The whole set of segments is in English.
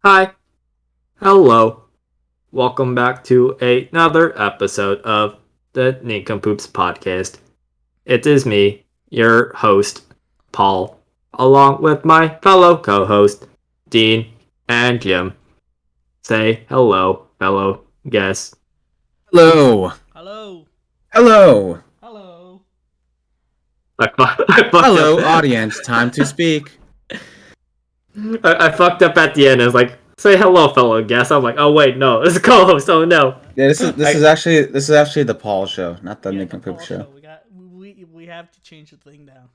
Hi, hello. Welcome back to another episode of the Nincompoops podcast. It is me, your host, Paul, along with my fellow co-host, Dean and Jim. Say hello, fellow guests. Hello. Hello. Hello. Hello. I fucked Hello, up. audience. Time to speak. I fucked up at the end. I was like, say hello, fellow guests. I'm like, oh wait, no, it's a co-host. Oh no. Yeah, this is I, actually the Paul show, not the Yeah, Nick the and Poop Paul show. show. We have to change the thing now.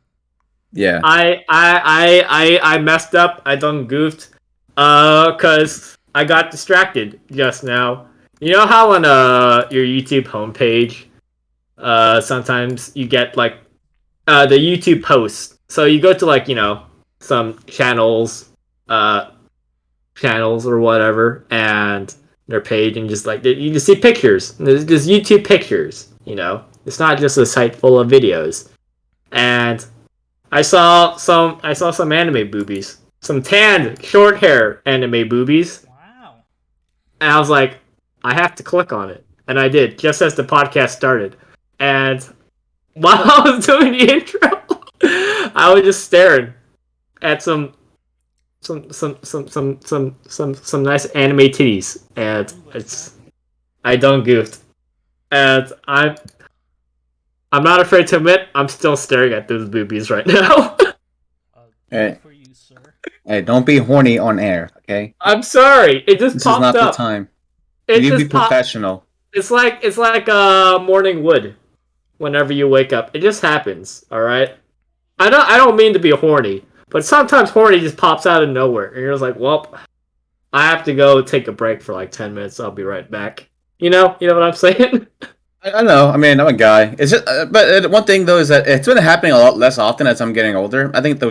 Yeah. I messed up. I done goofed. Cause I got distracted just now. You know how on your YouTube homepage, sometimes you get like the YouTube posts. So you go to like some uh channels or whatever, and their page, and just like you just see pictures. There's just YouTube pictures. It's not just a site full of videos. And I saw some anime boobies. Some tanned, short hair anime boobies. Wow. And I was like, I have to click on it. And I did, just as the podcast started. And while I was doing the intro, I was just staring at some nice anime titties. And Ooh, it's I done goofed. And I'm not afraid to admit I'm still staring at those boobies right now. good Hey, for you, sir. hey, don't be horny on air, okay? I'm sorry. It just This is popped not the up. time. You It need to be just popped. professional. It's like morning wood. Whenever you wake up, it just happens. All right. I don't mean to be horny, but sometimes horny just pops out of nowhere, and you're just like, well, I have to go take a break for like 10 minutes. I'll be right back. You know what I'm saying? I know. I mean, I'm a guy. It's just, one thing though is that it's been happening a lot less often as I'm getting older. I think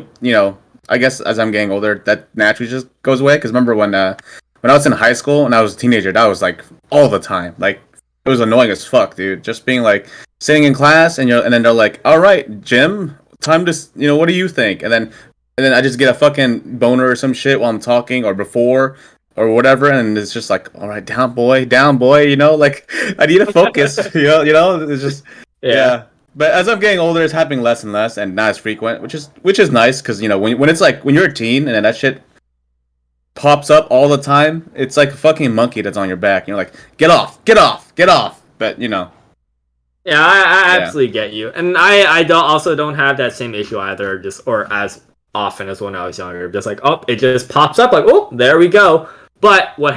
I guess as I'm getting older, that naturally just goes away. Because remember when I was in high school and I was a teenager, that was like all the time. Like it was annoying as fuck, dude. Just being like sitting in class and then they're like, "All right, Jim, time to what do you think?" And then I just get a fucking boner or some shit while I'm talking or before or whatever, and it's just like, all right, down boy, like I need to focus, it's just, Yeah. yeah. But as I'm getting older, it's happening less and less, and not as frequent, which is nice, because when it's like when you're a teen and then that shit pops up all the time, it's like a fucking monkey that's on your back, and you're like, get off, get off, get off. But Yeah, I yeah, absolutely get you, and I don't have that same issue either, just or as often as when I was younger. Just like, oh, it just pops up like, oh, there we go. But what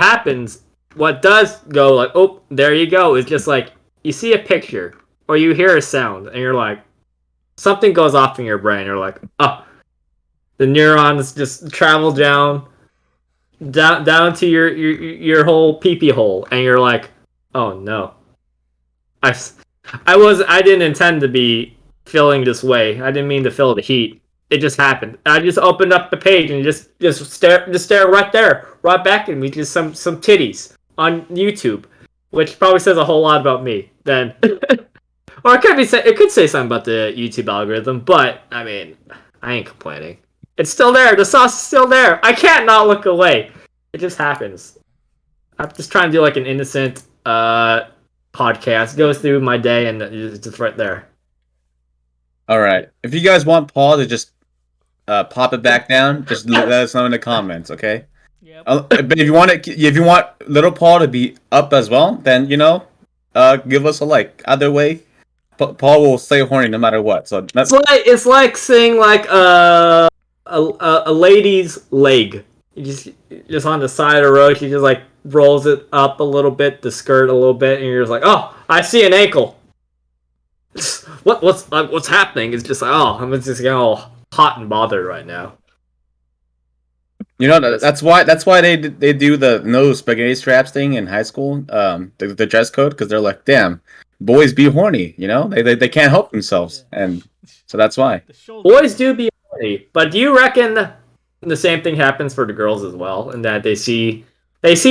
does go like, oh, there you go, is just like you see a picture or you hear a sound, and you're like, something goes off in your brain. You're like, oh, the neurons just travel down to your whole pee pee hole, and you're like, oh no, I I didn't intend to be feeling this way. I didn't mean to feel the heat. It just happened. I just opened up the page and just stare right there, right back at me, just some titties on YouTube, which probably says a whole lot about me. Then, or it could say something about the YouTube algorithm. But I mean, I ain't complaining. It's still there. The sauce is still there. I can't not look away. It just happens. I'm just trying to do like an innocent podcast, goes through my day, and it's just right there. all right. If you guys want Paul to just pop it back down, just let us know in the comments, okay? Yep. But if you want Little Paul to be up as well, then give us a like. Either way, Paul will stay horny no matter what. So It's like seeing like a lady's leg. You just on the side of the road, she just like rolls it up a little bit, the skirt a little bit, and you're just like, oh, I see an ankle. What's happening? It's just like, oh, I'm just getting all hot and bothered right now. that's why they do the no spaghetti straps thing in high school. The dress code, because they're like, damn, boys be horny. They can't help themselves, Yeah. and so that's why. The shoulder. Boys do be horny, but do you reckon the same thing happens for the girls as well, in that they see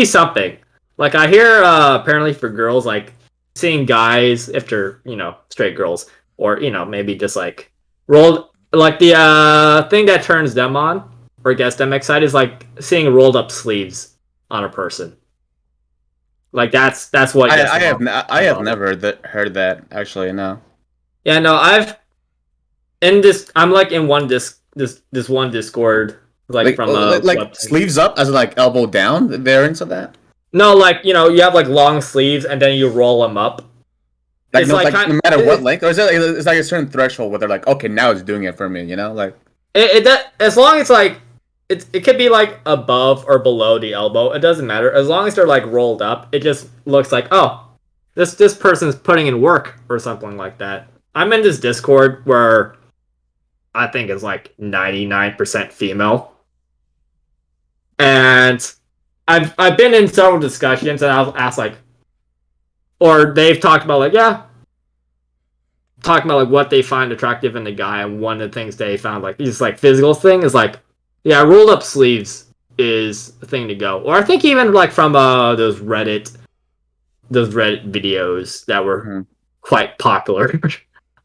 something? Like I hear apparently for girls, like seeing guys, if they're straight girls, or maybe just like rolled, like the thing that turns them on or gets them excited is like seeing rolled up sleeves on a person. Like that's what gets I them have up I have above. never heard that actually. No. Yeah, no, I've in this. I'm like in one this one Discord, like from a Like website. sleeves up as in, like elbow down. They're into that. No, like you have like long sleeves and then you roll them up. It's like Like no matter what length, or is it it's like a certain threshold where they're like, okay, now it's doing it for me. You know, like. as long as like it could be like above or below the elbow. It doesn't matter as long as they're like rolled up. It just looks like this person's putting in work or something like that. I'm in this Discord where I think it's like 99% female, and I've been in several discussions and I'll ask like, or they've talked about like talking about like what they find attractive in the guy, and one of the things they found like these like physical thing is like, yeah, rolled up sleeves is the thing to go. Or I think even like from those Reddit videos that were quite popular,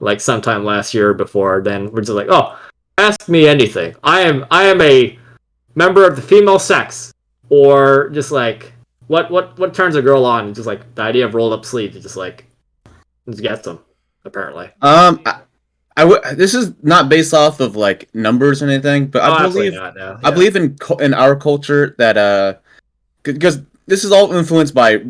like sometime last year or before. Then we're just like, oh, ask me anything. I am a member of the female sex, or just like what turns a girl on? Just like the idea of rolled up sleeves. It just gets them apparently. This is not based off of like numbers or anything, but I believe not, no. I believe in our culture that because this is all influenced by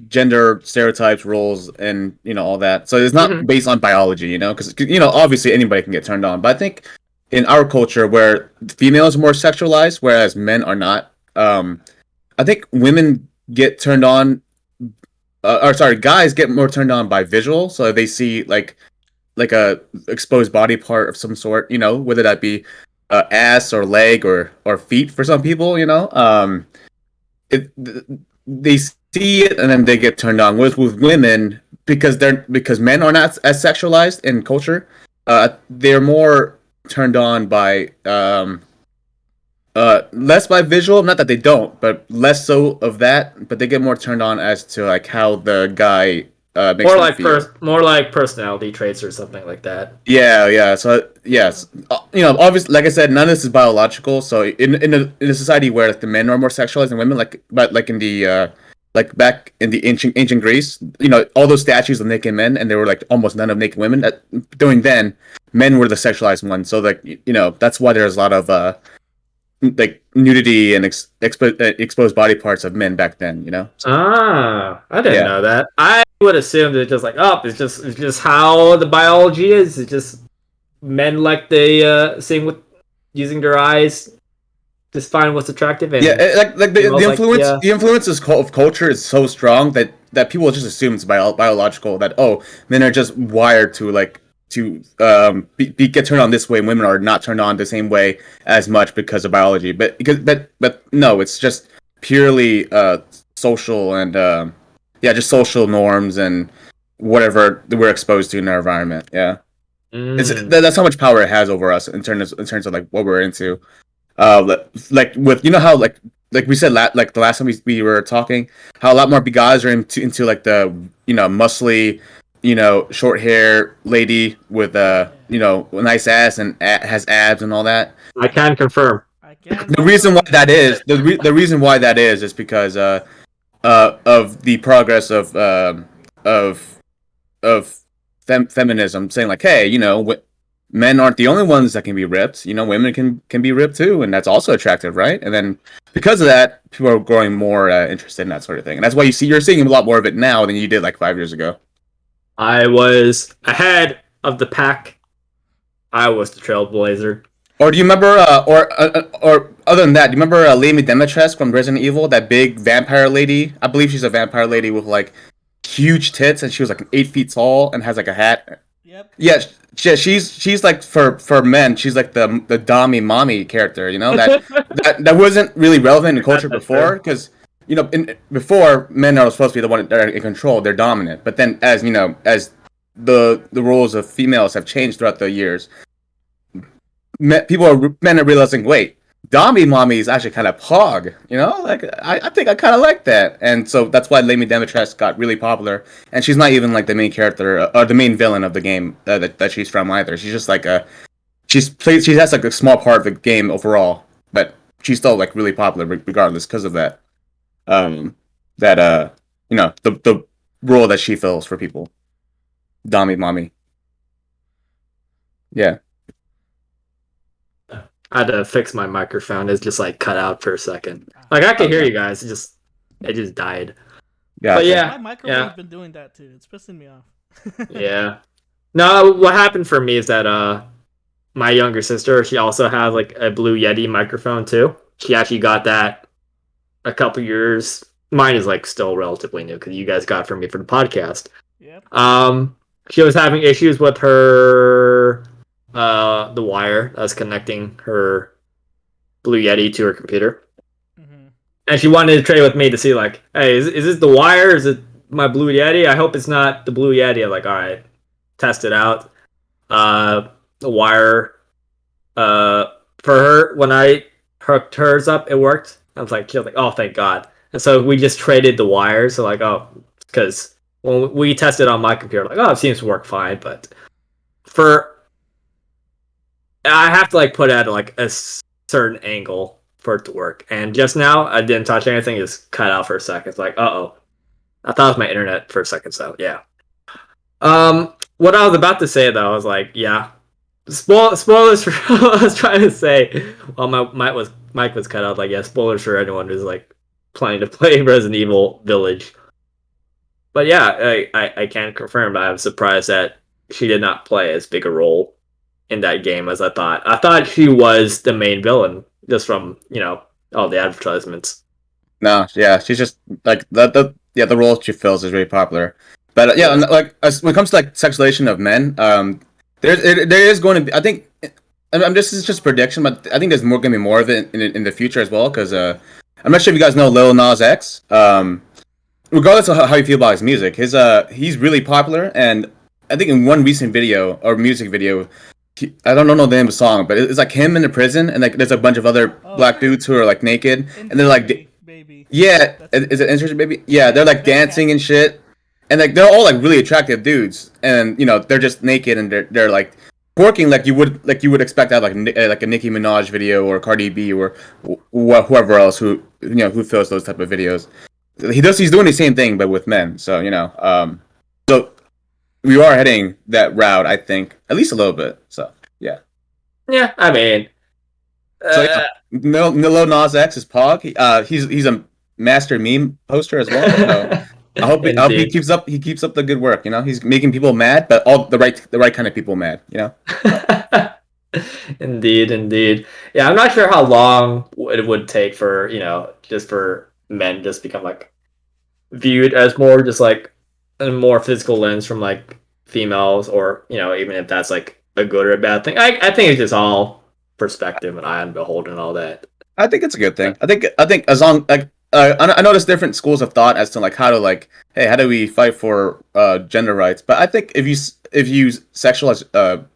gender stereotypes, roles, and all that. So it's not based on biology, because obviously anybody can get turned on. But I think in our culture where females are more sexualized, whereas men are not, I think women get turned on, or sorry, guys get more turned on by visual. So they see like a exposed body part of some sort, whether that be ass or leg or feet for some people, it, they see it and then they get turned on. With women, because men are not as sexualized in culture, they're more turned on by less by visual. Not that they don't, but less so of that. But they get more turned on as to like how the guy makes them feel. More like personality traits or something like that. Yeah. So yes, obviously, like I said, none of this is biological. So in a society where like, the men are more sexualized than women, but like in the like back in the ancient Greece, all those statues of naked men, and there were like almost none of naked women. During then, men were the sexualized ones. So like that's why there's a lot of like nudity and exposed body parts of men back then. I didn't know that. I would assume that it's just like, it's just how the biology is. It's just men like they seeing with using their eyes, just find what's attractive. And like the influence of culture is so strong that people just assume it's biological. That men are just wired to get turned on this way, and women are not turned on the same way as much because of biology. But no, it's just purely social and just social norms and whatever we're exposed to in our environment. Yeah, that's how much power it has over us in terms of like what we're into. Like with how like we said like the last time we were talking, how a lot more guys are into like the muscly, short hair lady with a nice ass and has abs and all that. I can confirm. The reason why that is the reason why that is because of the progress of feminism, saying like, hey, men aren't the only ones that can be ripped. Women can be ripped too, and that's also attractive, right? And then because of that, people are growing more interested in that sort of thing, and that's why you're seeing a lot more of it now than you did like 5 years ago. I was ahead of the pack. I was the trailblazer. Or do you remember, or other than that, do you remember Lady Demetrescu from Resident Evil, that big vampire lady? I believe she's a vampire lady with like huge tits, and she was like 8 feet tall and has like a hat. Yep. Yeah, she's like for men, she's like the dommy mommy character. That wasn't really relevant in culture before because before men are supposed to be the one that are in control, they're dominant. But then as the roles of females have changed throughout the years, men are realizing, wait, Dommy Mommy is actually kind of pog, like I think I kind of like that, and so that's why Lady Demetrescu got really popular, and she's not even like the main character or the main villain of the game that she's from either. She's just like she has like a small part of the game overall, but she's still like really popular regardless because of that. that the role that she fills for people. Dommy mommy. Yeah. I had to fix my microphone. It's just like cut out for a second. Like I could hear Okay. you guys. It just died. Gotcha. But yeah, My microphone's yeah, been doing that too. It's pissing me off. yeah. No, what happened for me is that my younger sister, she also has like a Blue Yeti microphone too. She actually got that a couple years. Mine is like still relatively new because you guys got it for me for the podcast. Yep. She was having issues with her the wire that's connecting her Blue Yeti to her computer. Mm-hmm. And she wanted to trade with me to see like, hey, is this the wire? Is it my Blue Yeti? I hope it's not the Blue Yeti. I'm like, all right, test it out. The wire, for her when I hooked hers up, it worked. She was like, oh, thank God. And so we just traded the wires. So like, oh, because when we tested on my computer, like, oh, it seems to work fine. But I have to like put it at like a certain angle for it to work. And just now, I didn't touch anything. Just cut out for a second. It's like, uh-oh. I thought it was my internet for a second. So yeah. What I was about to say though, I was like, yeah. Spoilers for what I was trying to say. Well, my mic was cut out. Like, yeah, spoilers for anyone who's like planning to play Resident Evil Village. But yeah, I can confirm. I was surprised that she did not play as big a role in that game as I thought. I thought she was the main villain just from all the advertisements. No, yeah, she's just like the role she fills is really popular. But yeah, like when it comes to like sexualization of men, there is going to be. I think this is just a prediction, but I think there's going to be more of it in the future as well. Because I'm not sure if you guys know Lil Nas X. Regardless of how you feel about his music, he's really popular, and I think in one recent video or music video, I don't know the name of the song, but it's like him in the prison, and like there's a bunch of other black dudes who are like naked, and they're like, baby. yeah, is it Insurgent Baby? Yeah, they're like dancing and shit, and like they're all like really attractive dudes, and they're just naked and they're like working like you would expect out like a Nicki Minaj video or Cardi B or whoever else who fills those type of videos. He's doing the same thing but with men, so so we are heading that route, I think, at least a little bit. So yeah. Yeah, I mean, So yeah, Lil Nas X is Pog. He's a master meme poster as well. So I hope he keeps up the good work. He's making people mad, but all the right kind of people mad. Indeed. Yeah, I'm not sure how long it would take for just for men just become like viewed as more just like a more physical lens from like females, or even if that's like a good or a bad thing. I think it's just all perspective and eye on behold and all that. I think it's a good thing. I think as long like I know there's different schools of thought as to like how to like, hey, how do we fight for gender rights? But I think if you sexualize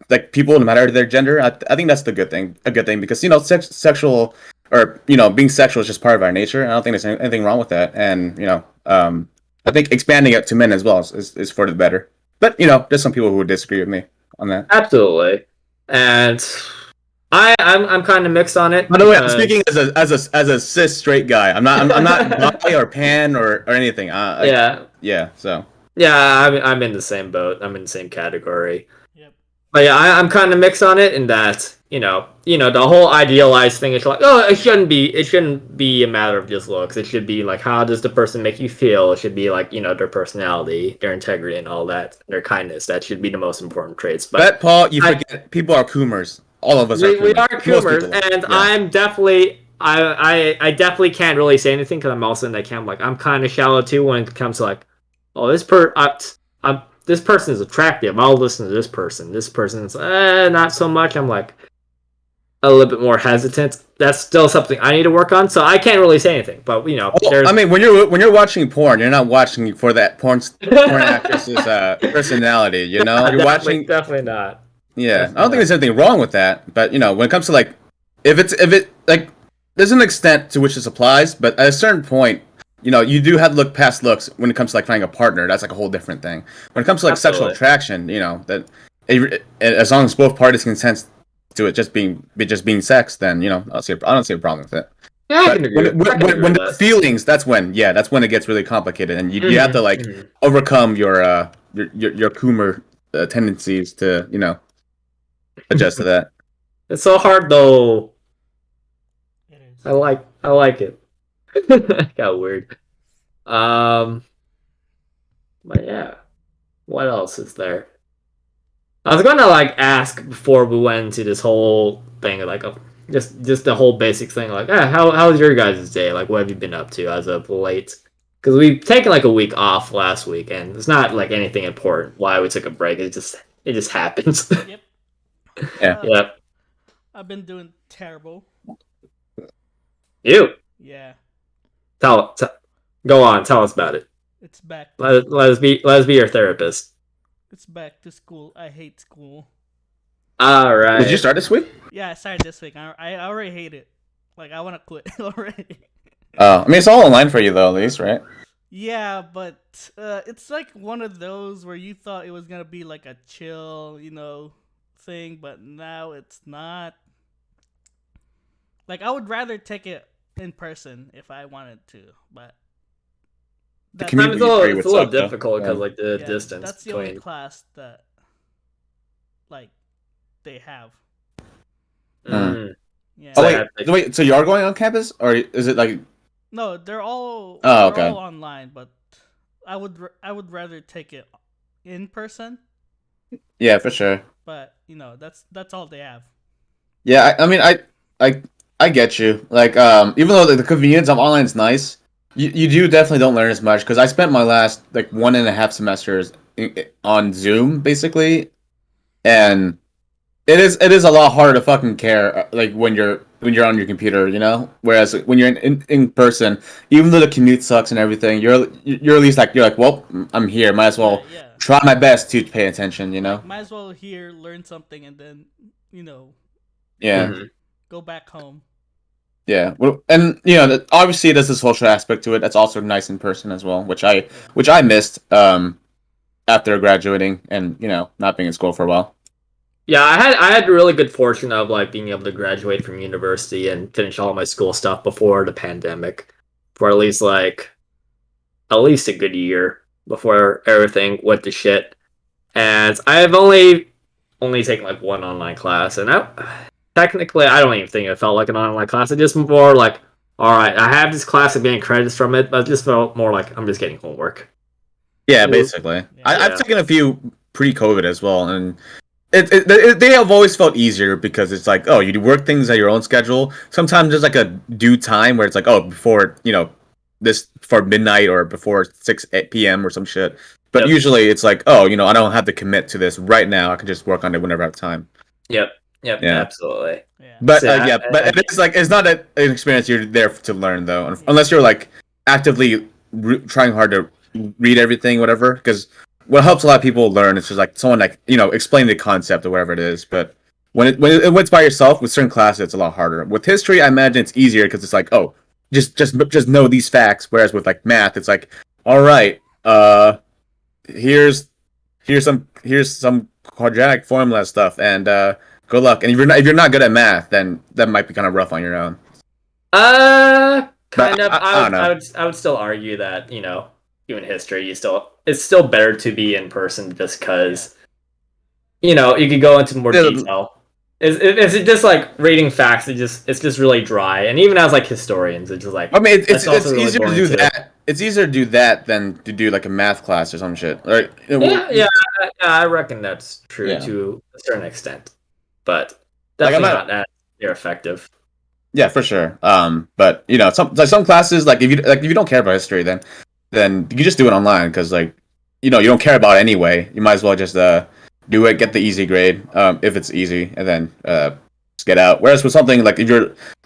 like people no matter their gender, I think that's a good thing because sexual or being sexual is just part of our nature. I don't think there's anything wrong with that, and I think expanding it to men as well is for the better. But there's some people who would disagree with me on that. Absolutely, and I'm kind of mixed on it. By the way, I'm speaking as a cis straight guy. I'm not bi or pan or anything. Yeah. So yeah, I'm in the same boat. I'm in the same category. Yep. But yeah, I'm kind of mixed on it in that the whole idealized thing is like, oh, it shouldn't be a matter of just looks. It should be like, how does the person make you feel? It should be like their personality, their integrity, and all that, their kindness. That should be the most important traits. But Paul, you forget people are coomers. All of us are. We are coomers, and yeah. I'm definitely. I definitely can't really say anything because I'm also in that camp. Like, I'm kind of shallow too when it comes to like, oh, this person is attractive. I'll listen to this person. This person's not so much. I'm like a little bit more hesitant. That's still something I need to work on. So I can't really say anything. But I mean, when you're watching porn, you're not watching for that porn actress's personality. You're watching definitely not. Yeah, I don't think there's anything wrong with that. But when it comes to like, if it like, there's an extent to which this applies, but at a certain point, you do have to look past looks when it comes to like finding a partner. That's like a whole different thing. When it comes to like sexual attraction, that as long as both parties consent to it just being sex, then I don't see a problem with it. Yeah, I But can agree. when With the that. feelings, that's when it gets really complicated, and you have to like Mhm. overcome your Coomer tendencies to adjust to that. It's so hard though. It is. I like it. Got weird. Um, but yeah, what else is there? I was gonna like ask before we went into this whole thing, like just the whole basic thing, like how's your guys' day? Like, what have you been up to as of late? Because we've taken like a week off last week, and it's not like anything important why we took a break. It just happens. Yep. Yeah. Yep. I've been doing terrible. You Yeah. tell, t- go on, tell us about it. It's back. Let us be your therapist. It's back to school. I hate school. All Did you right. start this week? Yeah, I started this week. I already hate it. Like I want to quit already. Oh, I mean, it's all online for you though, at least, right? Yeah, but it's like one of those where you thought it was gonna be like a chill, thing, but now it's not. Like I would rather take it in person if I wanted to, but The that's commute Sometimes would agree it's with a little suck, though. difficult because Yeah. like the yeah, distance that's the only between. class that like they have. Mm, Yeah. Oh so I wait, have to, wait. So you are going on campus, or is it like? No, they're all Oh, they're okay. all online, but I would rather take it in person, Yeah, for sure. but that's all they have. Yeah, I mean, I, I get you. Like, even though the convenience of online is nice, you do definitely don't learn as much because I spent my last like 1.5 semesters on Zoom basically, and it is a lot harder to fucking care like when you're on your computer, you know. Whereas when you're in person, even though the commute sucks and everything, you're at least like you're like, well, I'm here. Might as well Right, yeah. try my best to pay attention, you know. Like might as well here learn something and then, you know, Yeah. Mhm. go back home. Yeah, well, and obviously there's a social aspect to it that's also nice in person as well, which I Yeah. which I missed after graduating and not being in school for a while. Yeah, I had the really good fortune of like being able to graduate from university and finish all my school stuff before the pandemic, for at least a good year before everything went to shit. And I've only taken like one online class, and technically I don't even think it felt like an online class. It just more like, all right, I have this class and getting credits from it, but it just felt more like I'm just getting homework. Yeah, It was- basically. Yeah. I've Yeah. taken a few pre-COVID as well, and they have always felt easier because it's like, oh, you do work things at your own schedule. Sometimes there's like a due time where it's like, oh, before this for midnight or before 6 p.m. or some shit. But Yep. usually it's like, oh, I don't have to commit to this right now. I can just work on it whenever I have time. Yep. Yep. Yeah. Absolutely. Yeah. But So, yeah, but it's like it's not an experience you're there to learn though, unless you're like actively trying hard to read everything, whatever. Because what helps a lot of people learn is just like someone like explain the concept or whatever it is. But when it's by yourself with certain classes, it's a lot harder. With history, I imagine it's easier because it's like, oh, just know these facts. Whereas with like math, it's like, all right, here's here's some quadratic formula stuff and good luck. And if you're not good at math, then that might be kind of rough on your own. Kind But of. I don't know. I would still argue that even history, it's still better to be in person just because you could go into more Yeah, detail. Is it just like reading facts? It's just really dry, and even as like historians, it's just like I mean, it's that's also really easier to boring do too. that. It's easier to do that than to do like a math class or some shit. Right? Yeah, I reckon that's true Yeah. to a certain extent, but Like I'm definitely not. not as effective. Yeah, for sure. But some classes like if you don't care about history, then you just do it online because like you don't care about it anyway. You might as well just do it, get the easy grade if it's easy, and then just get out. Whereas with something like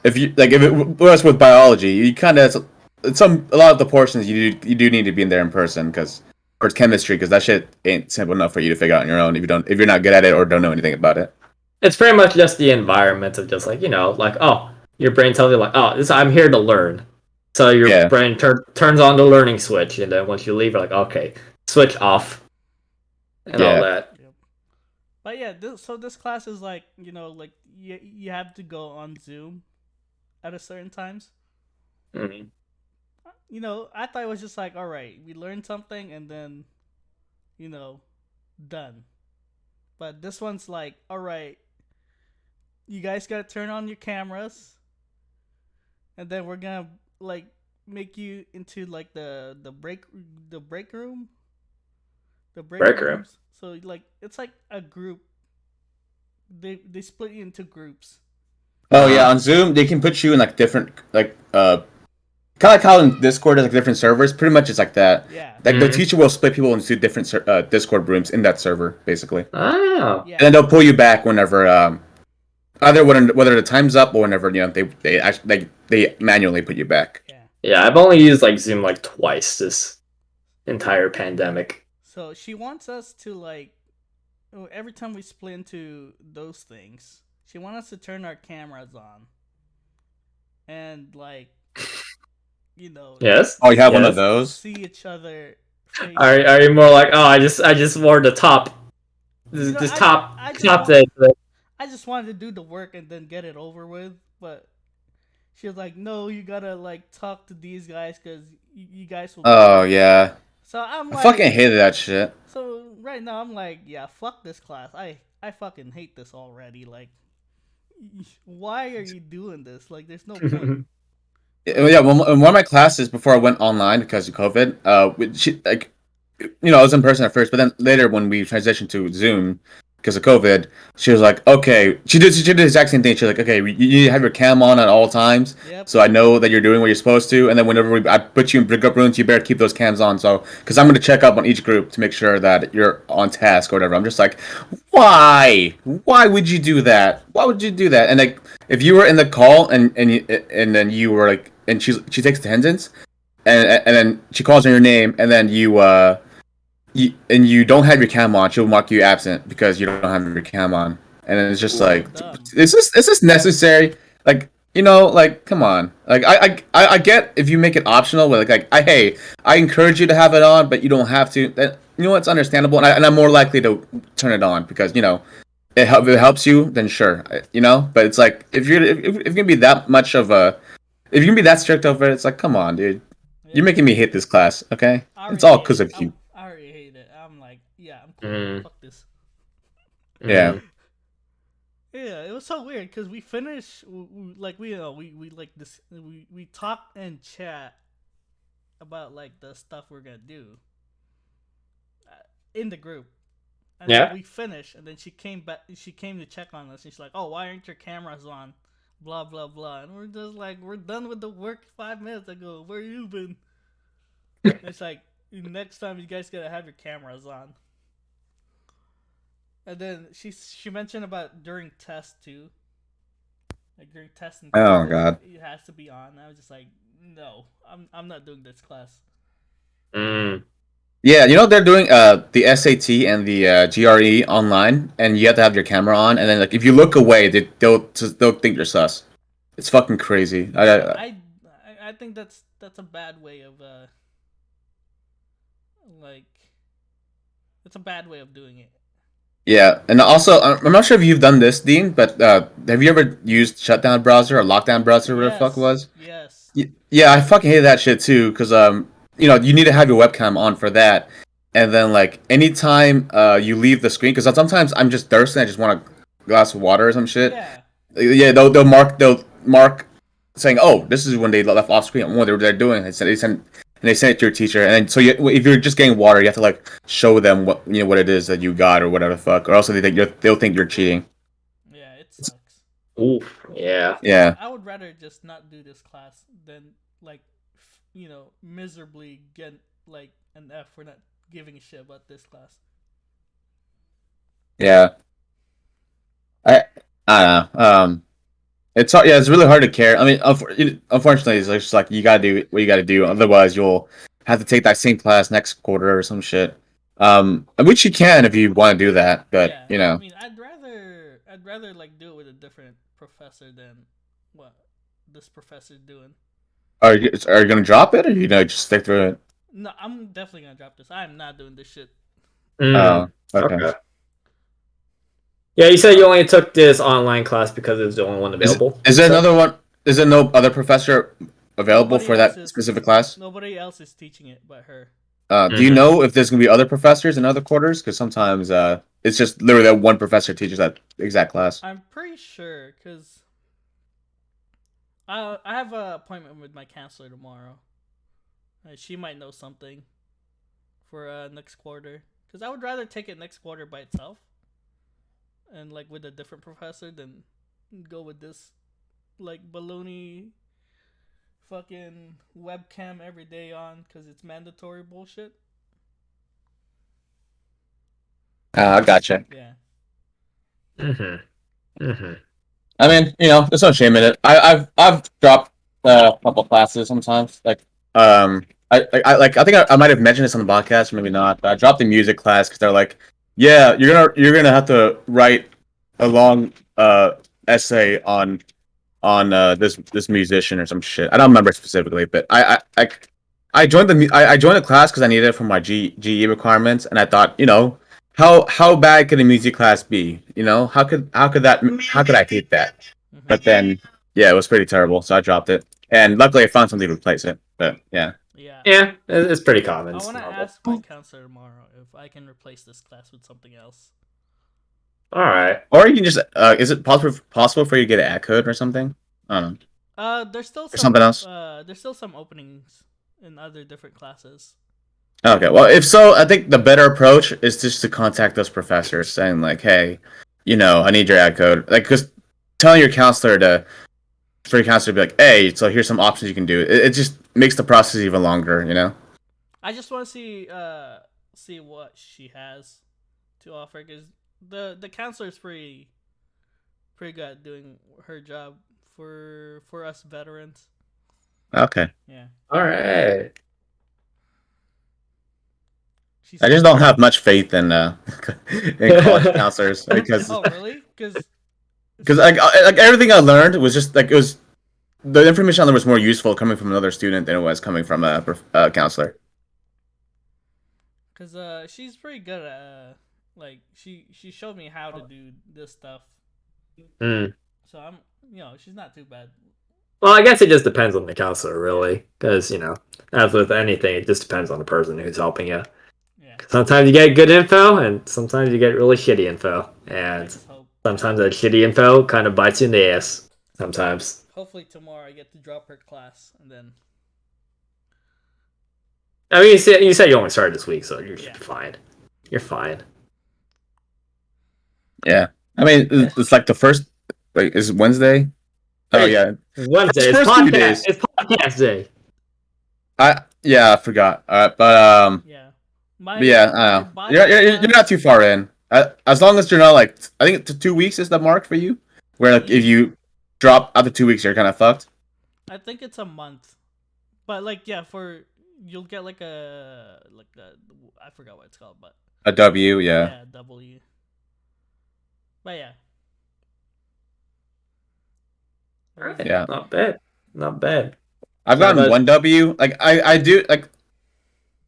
whereas with biology, you kind of a lot of the portions you do need to be in there in person because or it's chemistry because that shit ain't simple enough for you to figure out on your own if you're not good at it or don't know anything about it. It's pretty much just the environment of just like like oh, your brain tells you like oh, I'm here to learn, so your Yeah. brain turns on the learning switch, and then once you leave, you're like okay, switch off, and all Yeah. that. Yep. But yeah, this class is like, like you have to go on Zoom at a certain times. Mhm. I thought it was just like, all right, we learned something and then, you know, done. But this one's like, all right, you guys gotta turn on your cameras, and then we're gonna like make you into like the break room, the break Break room. rooms. So like it's like a group. They split you into groups. Oh yeah, on Zoom they can put you in like different like kind of like how in Discord there's like different servers. Pretty much it's like that. Yeah, Like the Mhm. teacher will split people into different Discord rooms in that server, basically, Oh. yeah. and then they'll pull you back whenever either whether the time's up or whenever they actually they manually put you back. Yeah. Yeah, I've only used like Zoom like twice this entire pandemic. So she wants us to like every time we split into those things, she wants us to turn our cameras on. And like, Yes. Oh, you have one of Yes. those? see each other face. Are you more like, oh, I just wore the top, this top I just top want, that. I just wanted to do the work and then get it over with, but she was like, "No, you gotta like talk to these guys because you guys will." Oh yeah, So I'm I like, fucking hated that shit. so right now I'm like, yeah, fuck this class. I fucking hate this already. Like, why are you doing this? Like, there's no point. Yeah, well, in one of my classes before I went online because of COVID, she like, I was in person at first, but then later when we transitioned to Zoom because of COVID, she was like, okay, she did the exact same thing. She's like, okay, you need to have your cam on at all times, Yep. so I know that you're doing what you're supposed to. And then whenever I put you in break up rooms, you better keep those cams on. So, because I'm gonna check up on each group to make sure that you're on task or whatever. I'm just like, why? Why would you do that? Why would you do that? And like, if you were in the call and then you were like, and she takes attendance, and then she calls on your name, and then you don't have your cam on, she'll mark you absent because you don't have your cam on. And then it's just like, Dumb. is this necessary? Like, like, come on. Like, I get if you make it optional, but hey, I encourage you to have it on, but you don't have to. That, it's understandable, and I'm more likely to turn it on because if it helps you, then sure, But it's like if you can be that much of a, if you can be that strict over it, it's like, come on, dude. You're making me hate this class, okay? It's all because of you. I already hate it. I'm like, yeah, I'm cool. Mm. Fuck this. Yeah. Yeah, it was so weird because we finished, we like this, we talk and chat about like the stuff we're gonna do in the group. And Yeah. then we finished, and then she came back. She came to check on us, and she's like, "Oh, why aren't your cameras on?" Blah blah blah. And we're just like, "We're done with the work 5 minutes ago. Where you been?" And it's like, next time you guys gotta have your cameras on. And then she mentioned about during test too. Like during test and Oh, quizzes, God. it has to be on. I was just like, no, I'm not doing this class. Mm. Yeah, they're doing the SAT and the GRE online, and you have to have your camera on, and then like if you look away, they'll think you're sus. It's fucking crazy. I think that's a bad way of like it's a bad way of doing it. Yeah, and also I'm not sure if you've done this, Dean, but have you ever used shutdown browser or lockdown browser, whatever the fuck it was? Yes. Yeah, I fucking hate that shit too, because you need to have your webcam on for that, and then like anytime you leave the screen, because sometimes I'm just thirsty, I just want a glass of water or some shit. Yeah. Yeah, they'll mark saying, oh, this is when they left off screen, and what they're doing. They send it to your teacher, and then if you're just getting water, you have to like show them what what it is that you got or whatever the fuck, or else they'll think you're cheating. Yeah, it sucks. Ooh. Yeah. Yeah. I would rather just not do this class than like miserably get like an F for not giving a shit about this class. Yeah. I don't know. It's hard. Yeah, it's really hard to care. I mean, unfortunately, it's just like you gotta do what you gotta do. Otherwise, you'll have to take that same class next quarter or some shit. Which you can if you want to do that, but I mean, I'd rather like do it with a different professor than what this professor's doing. Are you gonna drop it, or just stick through it? No, I'm definitely gonna drop this. I'm not doing this shit. Mm. Oh, okay. Yeah, you said you only took this online class because it was the only one available. Is there another one? Is there no other professor available Nobody for else that is specific class? nobody else is teaching it but her. Do you know if there's gonna be other professors in other quarters? Because sometimes it's just literally that one professor teaches that exact class. I'm pretty sure because I have an appointment with my counselor tomorrow. She might know something for next quarter. Because I would rather take it next quarter by itself, and like with a different professor, than go with this like baloney fucking webcam every day on because it's mandatory bullshit. I gotcha. Yeah. I mean, there's no shame in it. I've dropped a couple classes sometimes. I think I might have mentioned this on the podcast, or maybe not. But I dropped the music class because they're like, yeah, you're gonna have to write a long essay on this musician or some shit. I don't remember specifically, but I joined I joined the class because I needed it for my GE requirements, and I thought, how bad could a music class be? How could I hate that? Mm-hmm. But then, yeah, it was pretty terrible, so I dropped it. And luckily, I found something to replace it. But yeah. Yeah, it's pretty common. I want to ask my counselor tomorrow if I can replace this class with something else. All right. Or you can just is it possible for you to get an ad code or something? I don't know. There's still some, something else. There's still some openings in other different classes. Okay, well, if so, I think the better approach is just to contact those professors, saying like, "Hey, I need your ad code." Like, because telling your counselor for your counselor to be like, "Hey, so here's some options you can do." It just makes the process even longer. I just want to see what she has to offer, because the counselor is pretty good at doing her job for us veterans. Okay. Yeah. All right. I just don't have much faith in college counselors because Oh, really? Because like everything I learned was just like the information I learned was more useful coming from another student than it was coming from a counselor. Because she's pretty good at she showed me how to do this stuff. Mm. So I'm she's not too bad. Well, I guess it just depends on the counselor, really, because as with anything, it just depends on the person who's helping you. Yeah. Sometimes you get good info, and sometimes you get really shitty info, and sometimes that shitty info kind of bites you in the ass. Sometimes. Hopefully tomorrow I get to drop her class, and then. I mean, you said you only started this week, so you're fine. You're fine. Yeah, I mean, it's like the first. Wait, is it Wednesday? Oh yeah, it's Wednesday. It's podcast. It's podcast day. I forgot. But Yeah. I don't know. You're not too far in. As long as you're not like, I think 2 weeks is the mark for you. Where like if you drop after 2 weeks, you're kind of fucked. I think it's a month, but you'll get like a I forgot what it's called, but a W, yeah. Yeah, W. But yeah. Right. Yeah. Not bad. I've gotten one W. Like I do like.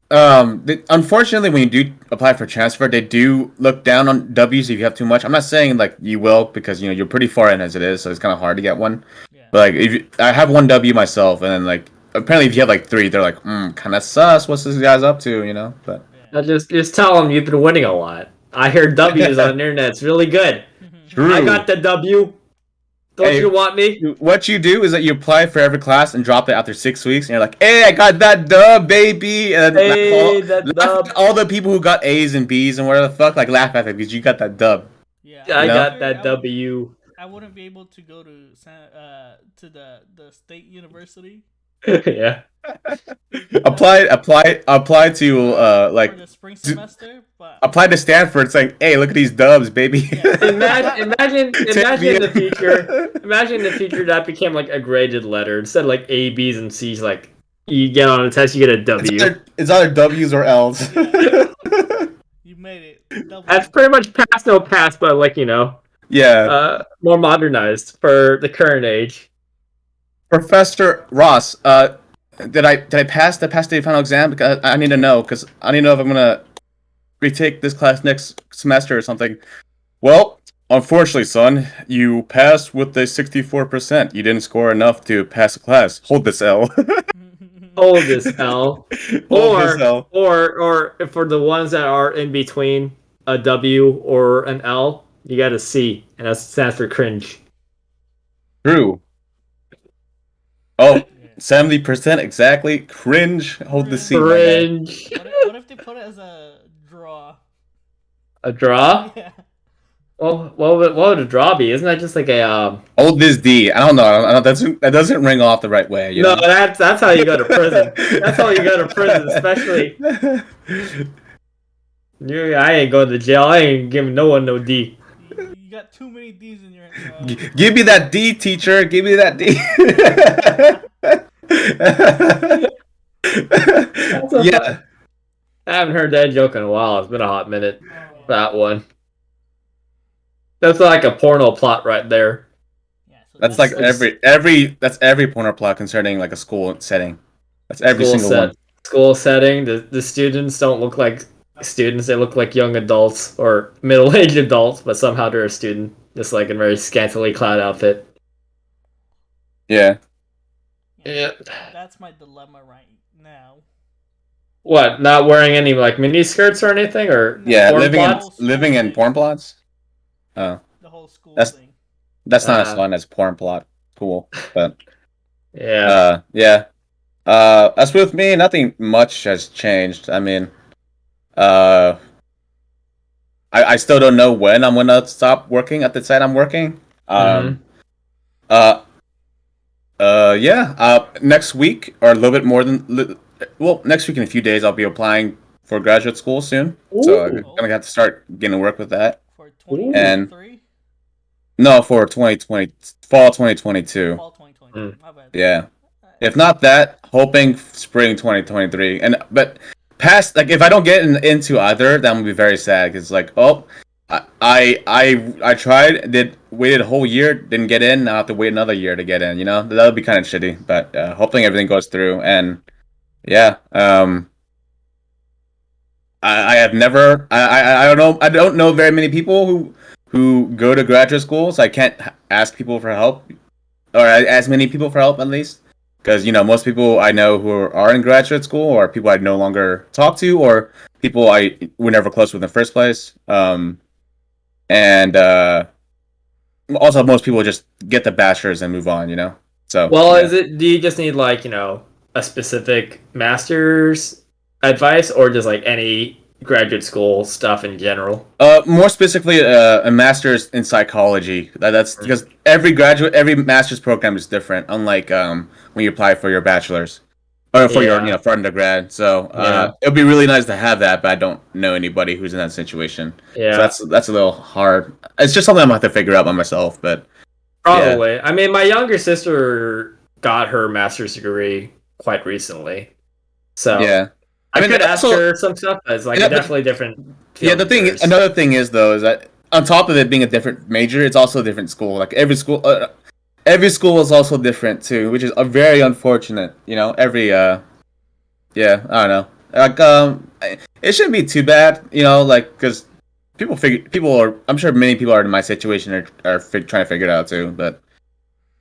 Unfortunately, when you do apply for transfer, they do look down on W's if you have too much. I'm not saying like you will, because you're pretty far in as it is, so it's kind of hard to get one. Yeah. But like I have one W myself, and then like apparently if you have like 3, they're like, kind of sus. What's this guy's up to? But just tell them you've been winning a lot. I hear W's on the internet. It's really good. True. I got the W. Don't you want me? What you do is that you apply for every class and drop it after 6 weeks, and you're like, "Hey, I got that dub, baby!" And laugh at all the people who got A's and B's and whatever the fuck, like laugh at it because you got that dub. Yeah, I got that W. I wouldn't be able to go to the state university. Yeah. Apply to for the spring semester, but apply to Stanford saying, "Hey, look at these dubs, baby." Yeah. Imagine in the future. Imagine in the future that became like a graded letter instead of like A, B's, and C's. Like you get on a test, you get a W. It's either W's or L's. Yeah. You made it. W. That's pretty much pass no pass, but like yeah, more modernized for the current age. Professor Ross, did I pass the final exam? Because I need to know, if I'm gonna retake this class next semester or something. Well, unfortunately, son, you passed with a 64%. You didn't score enough to pass the class. Hold this L. Hold this L. Hold this L. Or for the ones that are in between a W or an L, you got a C, and that stands for cringe. True. Oh, 70% exactly. Cringe. Hold the C, my guy. Cringe. What if they put it as a draw? A draw? Yeah. Well, what would a draw be? Isn't that just like a Hold this D. I don't know. That doesn't ring off the right way. You No, know? that's how you go to prison. That's how you go to prison, especially. I ain't going to jail. I ain't giving no one no D. You got too many D's in your. Give me that D, teacher. Give me that D. Yeah. I haven't heard that joke in a while. It's been a hot minute. That one. That's like a porno plot right there. Yeah, so That's like every porno plot concerning like a school setting. That's every single one. School setting. The students don't look like students. They look like young adults or middle-aged adults, but somehow they're a student, just like in a very scantily clad outfit. Yeah. Yeah. That's my dilemma right now. What? Not wearing any like mini skirts or anything, or Yeah, porn living plots? in porn plots. Oh, The whole school That's- thing. that's not as fun as porn plot. Cool, but Yeah. yeah. As with me, nothing much has changed. I mean, I still don't know when I'm gonna stop working at the site I'm working. Yeah. Next week or a little bit more than next week in a few days I'll be applying for graduate school soon. So I'm gonna have to start getting to work with that. For 2023? No, for 2020 fall 2022. Fall 2022. My bad. Yeah. If not that, hoping spring 2023. But past like if I don't get into either, that would be very sad because like I tried, waited a whole year, didn't get in. Now I have to wait another year to get in. You know that would be kind of shitty. But hoping everything goes through. And yeah, I have never. I don't know. I don't know very many people who go to graduate school, so I can't ask people for help, or as many people for help at least. Because most people I know who are in graduate school are people I no longer talk to, or people I were never close with in the first place. And also most people just get the bachelor's and move on. So Well, yeah. do you just need like, a specific master's advice or just like any graduate school stuff in general? More specifically, a master's in psychology. That's because every master's program is different. Unlike when you apply for your bachelor's or for your for undergrad. So it'd be really nice to have that, but I don't know anybody who's in that situation. Yeah, So that's a little hard. It's just something I'm gonna have to figure out by myself. But probably. I mean, my younger sister got her master's degree quite recently, so yeah. I mean, could ask also- her some stuff. It's like Yeah, a but- definitely different. Yeah, field of yours. another thing is though is that on top of it being a different major, it's also a different school. Like every school is also different too, which is very unfortunate. Yeah, I don't know. Like it shouldn't be too bad. Like because I'm sure many people are in my situation are trying to figure it out too. But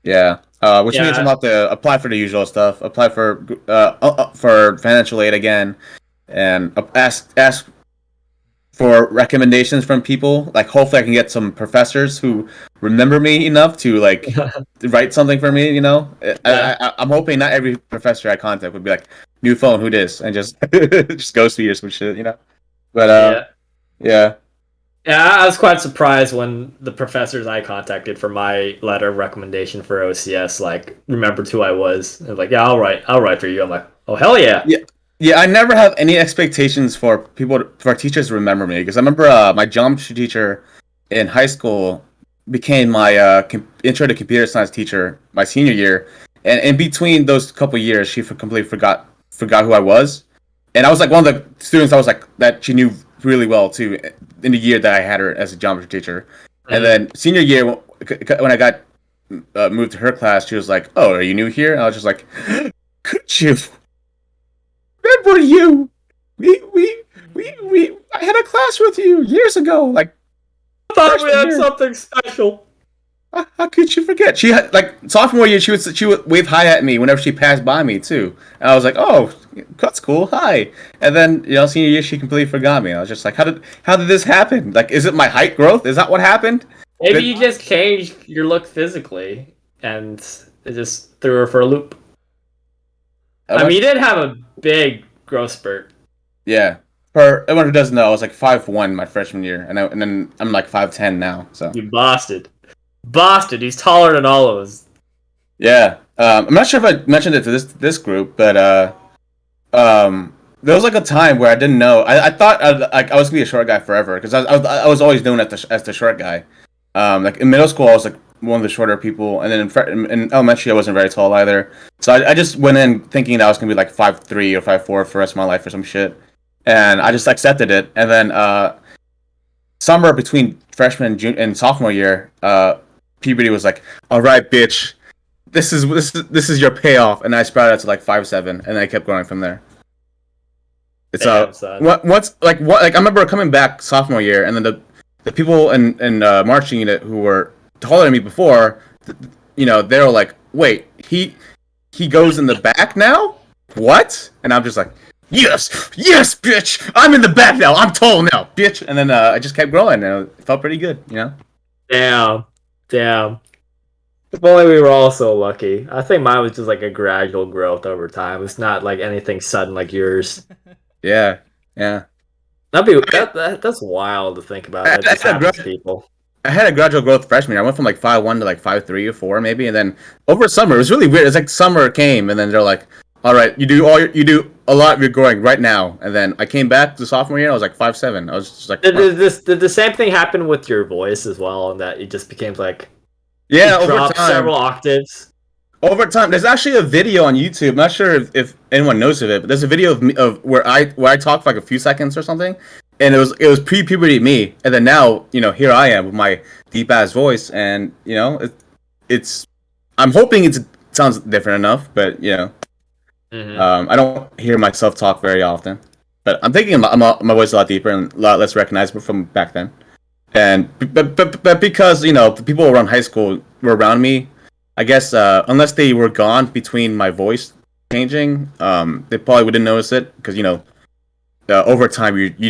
yeah, which means I'm about to apply for the usual stuff. Apply for financial aid again, and ask for recommendations from people. Like hopefully I can get some professors who remember me enough to like write something for me. I'm hoping not every professor I contact would be like, new phone, who dis, and just just ghost me or some shit. But yeah. Yeah, I was quite surprised when the professors I contacted for my letter of recommendation for OCS like remembered who I was. And like, yeah, I'll write for you. I'm like, oh hell yeah. Yeah, I never have any expectations for teachers to remember me because I remember my geometry teacher in high school became my intro to computer science teacher my senior year, and in between those couple years, she completely forgot who I was, and I was like one of the students I was like that she knew really well too in the year that I had her as a geometry teacher, and then senior year when I got moved to her class, she was like, "Oh, are you new here?" And I was just like, "Could you?" Remember you? I had a class with you years ago. Like, thought we Freshman had year. something special. How could you forget? She had like sophomore year. She would wave hi at me whenever she passed by me too, and I was like, "Oh, that's cool, hi." And then senior year, she completely forgot me. I was just like, how did this happen? Like, is it my height growth? Is that what happened? Maybe you just changed your look physically, and it just threw her for a loop. I mean, you did have a big growth spurt. Yeah. For everyone who doesn't know, I was like 5'1" my freshman year, and then I'm like 5'10" now. So You bosted. He's taller than all of us. yeah, I'm not sure if I mentioned it to this group, but there was like a time where I didn't know. I thought I was gonna be a short guy forever because I was always known as the short guy. Like in middle school, I was like one of the shorter people, and then in elementary, I wasn't very tall either. So I just went in thinking that I was gonna be like 5'3" or 5'4" for the rest of my life or some shit, and I just accepted it. And then summer between freshman and sophomore year, puberty was like, "All right, bitch, this is your payoff," and I sprouted out to like 5'7", and I kept growing from there. It's once like I remember coming back sophomore year, and then the people in marching unit who were taller than me before, they were like, "Wait, he goes in the back now? What?" And I'm just like, "Yes, bitch, I'm in the back now. I'm tall now, bitch." And then I just kept growing, and it felt pretty good, Damn. If only we were all so lucky. I think mine was just like a gradual growth over time. It's not like anything sudden like yours. Yeah. That's wild to think about. That just happens to people. I had a gradual growth freshman year. I went from like 5'1" to like 5'3" or 4 maybe, and then over summer it was really weird. It's like summer came, and then they're like, "All right, you do a lot of your growing right now." And then I came back to sophomore year, I was like 5'7". I was just like, did the same thing happen with your voice as well, and that it just became like over time, several octaves. Over time, there's actually a video on YouTube. I'm not sure if anyone knows of it, but there's a video of where I talk for like a few seconds or something, and it was pre-puberty me, and then now here I am with my deep ass voice, and it's I'm hoping it sounds different enough, but I don't hear myself talk very often, but I'm thinking my voice a lot deeper and a lot less recognizable from back then, and but because the people around high school were around me. I guess unless they were gone between my voice changing, they probably wouldn't notice it because over time you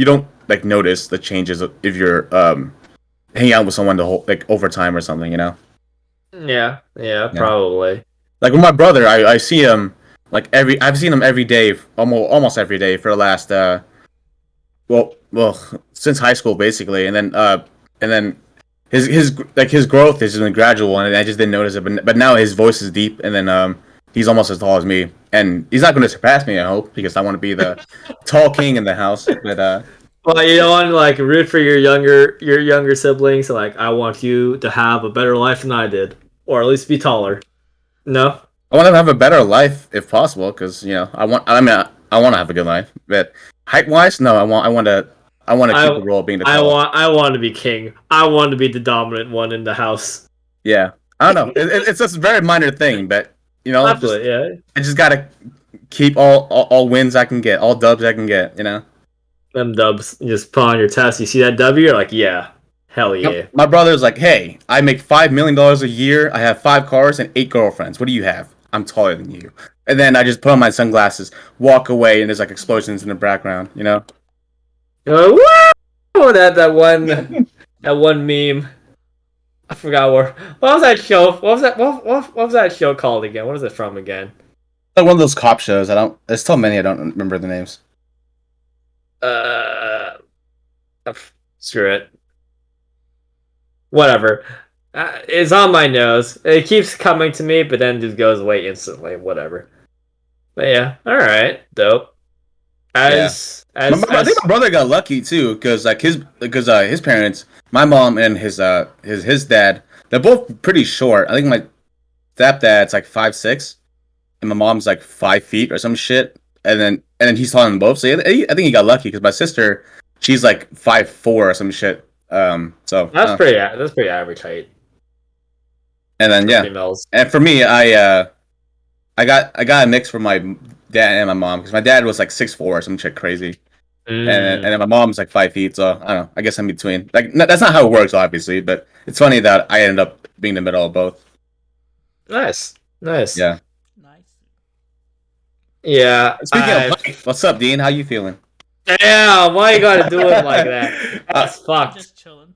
don't like notice the changes if you're hanging out with someone the whole like over time or something, Yeah, probably. Like with my brother, I see him like I've seen him every day, almost every day for the last well since high school basically, and then. His growth has been gradual, and I just didn't notice it. But now his voice is deep, and then he's almost as tall as me, and he's not going to surpass me. I hope because I want to be the tall king in the house. But well, you don't want to like root for your younger siblings. Like I want you to have a better life than I did, or at least be taller. No, I want to have a better life if possible, because I want to have a good life. But height wise, no, I want to keep the role of being the tallest. I want to be king. I want to be the dominant one in the house. Yeah, I don't know. It's just a very minor thing, but I just gotta keep all wins I can get, all dubs I can get. Them dubs, you just put on your test. You see that W, you're like, yeah, hell yeah. My brother's like, hey, I make $5 million a year. I have 5 cars and 8 girlfriends. What do you have? I'm taller than you. And then I just put on my sunglasses, walk away, and there's like explosions in the background. Woo! That one meme. I forgot what was that show? What was that show called again? What is it from again? Like one of those cop shows. There's so many I don't remember the names. Screw it. Whatever. It's on my nose. It keeps coming to me, but then just goes away instantly. Whatever. But yeah, all right, dope. I think my brother got lucky too, because his parents, my mom and his dad, they're both pretty short. I think my stepdad's like 5'6", and my mom's like 5 feet or some shit. And then he's taller than both. So I think he got lucky because my sister, she's like 5'4" or some shit. So that's pretty average height. And then and for me, I got a mix for my dad and my mom because my dad was like 6'4" or some shit crazy. and then my mom's like 5 feet. So I don't know. I guess I'm between. Like that's not how it works, obviously, but it's funny that I ended up being the middle of both. Nice. Yeah. Nice. Yeah. Speaking of height, what's up, Dean? How you feeling? Damn, why you gotta do it like that? That's I'm fucked. just chilling.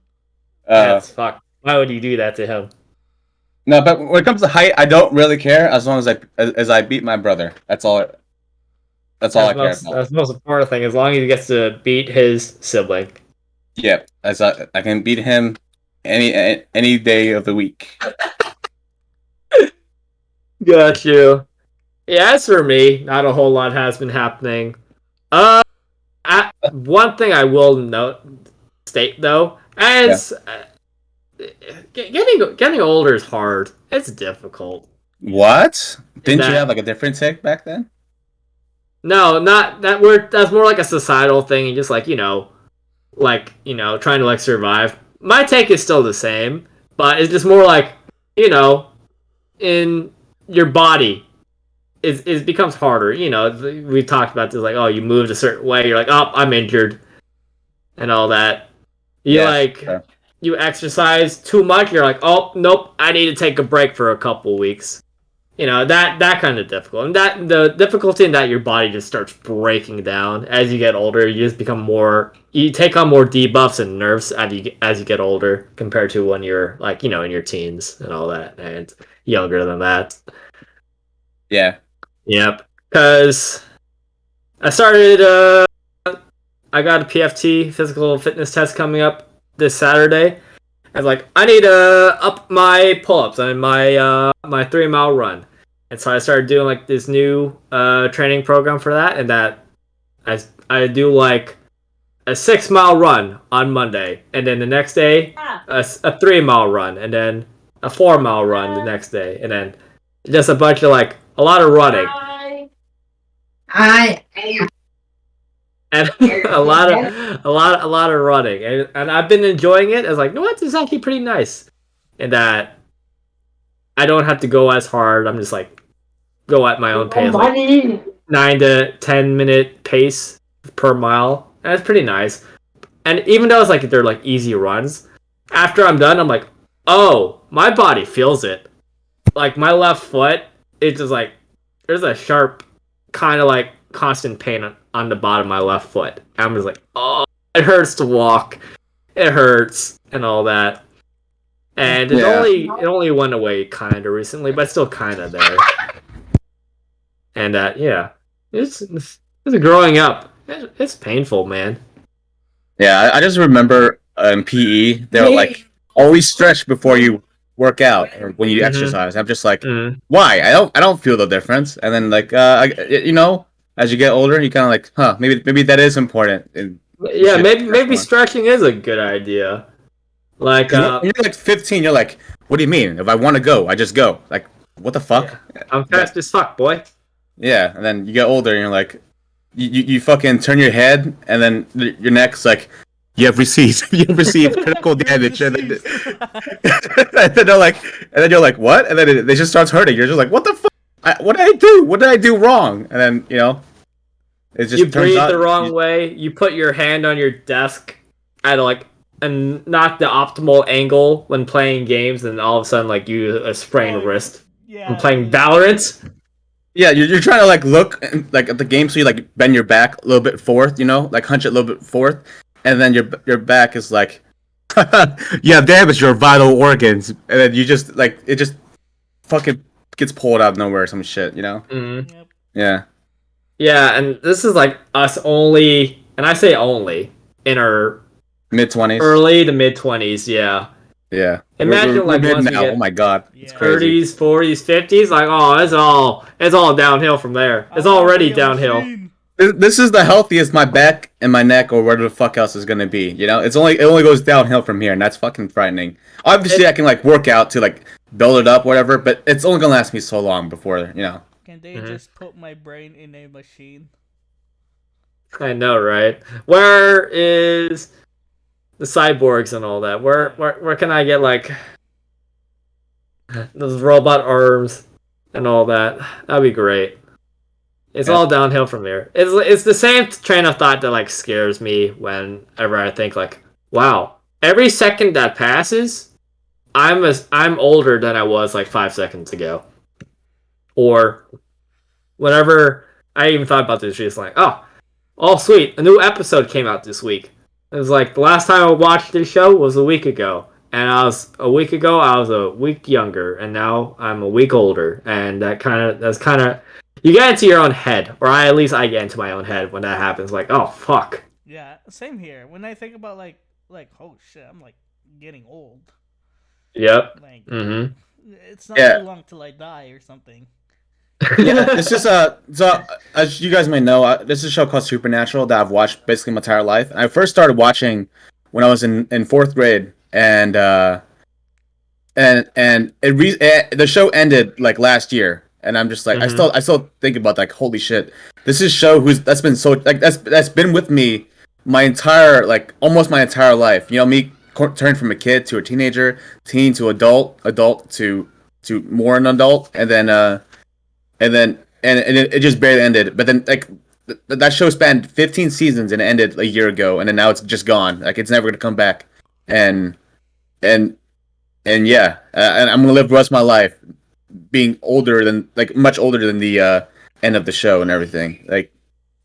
That's fucked. Why would you do that to him? No, but when it comes to height, I don't really care as long as I beat my brother. That's all. That's all I care about. That's the most important thing. As long as he gets to beat his sibling. Yeah, as I can beat him any day of the week. Got you. Yeah, as for me, not a whole lot has been happening. One thing I will state though, as getting older is hard. It's difficult. What? Didn't you have like a different take back then? No, not that. That's more like a societal thing, and just like trying to like survive. My take is still the same, but it's just more like in your body. It becomes harder. We've talked about this, like, oh, you moved a certain way, you're like, oh, I'm injured, and all that. You exercise too much, you're like, oh, nope, I need to take a break for a couple weeks. That kind of difficult, and that the difficulty in that your body just starts breaking down as you get older. You just become you take on more debuffs and nerfs as you get older compared to when you're like in your teens and all that, and younger than that. Yeah. Yep. Because I started. I got a PFT, physical fitness test, coming up this Saturday. I was like, I need to up my pull-ups and my 3 mile run, and so I started doing like this new training program for that, and that I do like a 6 mile run on Monday, and then the next day a 3 mile run, and then a 4 mile run the next day, and then just a bunch of like a lot of running. And a lot of running, and I've been enjoying it. I was like, no, what? This is actually pretty nice, and that I don't have to go as hard. I'm just like go at my own pace, like 9 to 10 minute pace per mile, and it's pretty nice. And even though it's like they're like easy runs, after I'm done, I'm like, oh, my body feels it. Like my left foot, it's just like there's a sharp kind of like constant pain on the bottom of my left foot. I'm just like, oh, it hurts to walk. It hurts and all that. And it only went away kind of recently, but still kind of there. And it's growing up. It's painful, man. Yeah, I just remember in PE they were like always stretch before you work out or when you exercise. I'm just like, why? I don't feel the difference. And then like as you get older, you kind of like, huh? Maybe that is important. Yeah, maybe stretching is a good idea. Like when you're like 15, you're like, what do you mean? If I want to go, I just go. Like, what the fuck? Yeah. I'm fast as fuck, boy. Yeah, and then you get older, and you're like, you fucking turn your head, and then your neck's like, you have received critical damage, and then, and then you're like, what? And then it just starts hurting. You're just like, what the fuck? What did I do? What did I do wrong? And then it just you breathe the wrong way. You put your hand on your desk at like not the optimal angle when playing games, and all of a sudden like you sprain wrist. Yeah. I'm playing Valorant. Yeah, you're trying to like look like at the game, so you like bend your back a little bit forth, like hunch it a little bit forth, and then your back is like, yeah, damage your vital organs, and then you just like it just fucking gets pulled out of nowhere or some shit, Mm-hmm. Yep. Yeah. Yeah, and this is like us only, and I say only in our mid-20s, early to mid-20s. Yeah. Yeah. Imagine we're like mid once now. we get Oh my god, it's crazy. 30s, 40s, 50s, like it's all downhill from there. It's already downhill. This is the healthiest my back and my neck or whatever the fuck else is gonna be. It only goes downhill from here, and that's fucking frightening. Obviously, I can like work out to like build it up, whatever, but it's only gonna last me so long before. Can they just put my brain in a machine? I know, right? Where is the cyborgs and all that? Where can I get like those robot arms and all that? That'd be great. It's Yeah. all downhill from there. It's the same train of thought that like scares me whenever I think like, wow, every second that passes, I'm older than I was like 5 seconds ago. Or whenever I even thought about this, just like, oh sweet, a new episode came out this week. It was like the last time I watched this show was a week ago, and a week ago I was a week younger, and now I'm a week older, and that's kind of you get into your own head, or at least I get into my own head when that happens. Like, oh fuck. Yeah, same here. When I think about like oh shit, I'm like getting old. Yep. Like Mm-hmm. it's not Yeah. too long till I die or something. Yeah, it's just so as you guys may know, this is a show called Supernatural that I've watched basically my entire life. I first started watching when I was in fourth grade, and the show ended like last year, and I'm just like I still think about like holy shit, this is a show that's been so like that's been with me my entire like almost my entire life. You know, me turning from a kid to a teenager, teen to adult to more an adult, and then it just barely ended. But then like that show spanned 15 seasons and it ended a year ago, and then now it's just gone. Like it's never gonna come back. And and and yeah, and I'm gonna live the rest of my life being older than like much older than the end of the show and everything. Like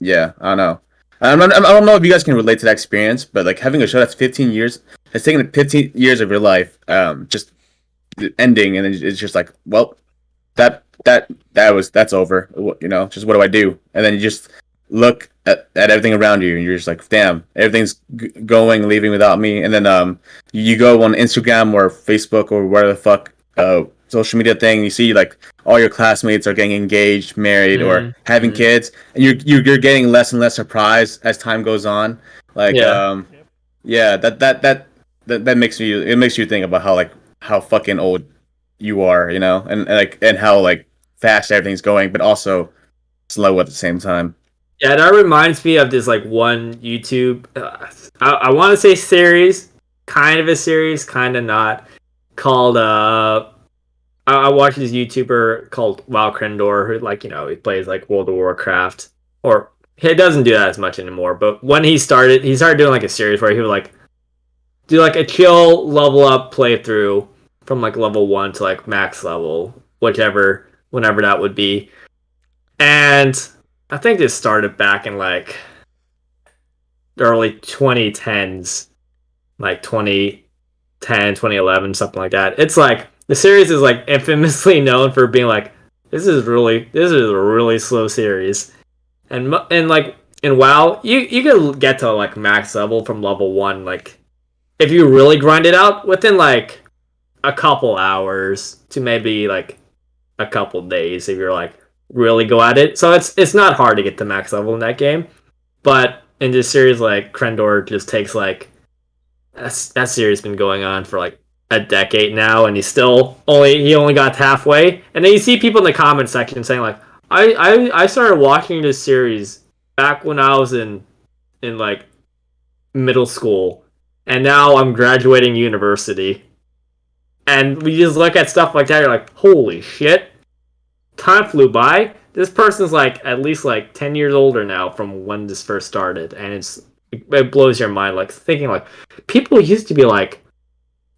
yeah, I don't know. I don't know if you guys can relate to that experience, but like having a show that's 15 years, it's taken 15 years of your life, just ending, and it's just like, well, that's over. You know, just what do I do? And then you just look at everything around you, and you're just like, damn, everything's going, leaving without me. And then you go on Instagram or Facebook or whatever the fuck social media thing. You see like all your classmates are getting engaged, married, or having kids, and you're getting less and less surprised as time goes on. Like yeah, that makes you think about how fucking old you are, you know, and how like fast everything's going, but also slow at the same time. Yeah, that reminds me of this like one YouTube. I want to say series, kind of a series, kind of not. Called I watched this YouTuber called Wow Krendor, who like he plays like World of Warcraft, or he doesn't do that as much anymore. But when he started doing like a series where he would like do like a chill level up playthrough from like level 1 to like max level, whenever that would be. And I think this started back in like the early 2010s, like 2010, 2011, something like that. It's like the series is like infamously known for being like this is a really slow series. And like in WoW, you can get to like max level from level 1 like if you really grind it out within like a couple hours to maybe like a couple days if you're like really go at it. So it's not hard to get to max level in that game. But in this series, like Krendor just takes like that series been going on for like a decade now, and he only got halfway. And then you see people in the comment section saying like, I started watching this series back when I was in like middle school, and now I'm graduating university. And we just look at stuff like that, you're like, holy shit, time flew by. This person's like at least like 10 years older now from when this first started, and it blows your mind like thinking like people used to be like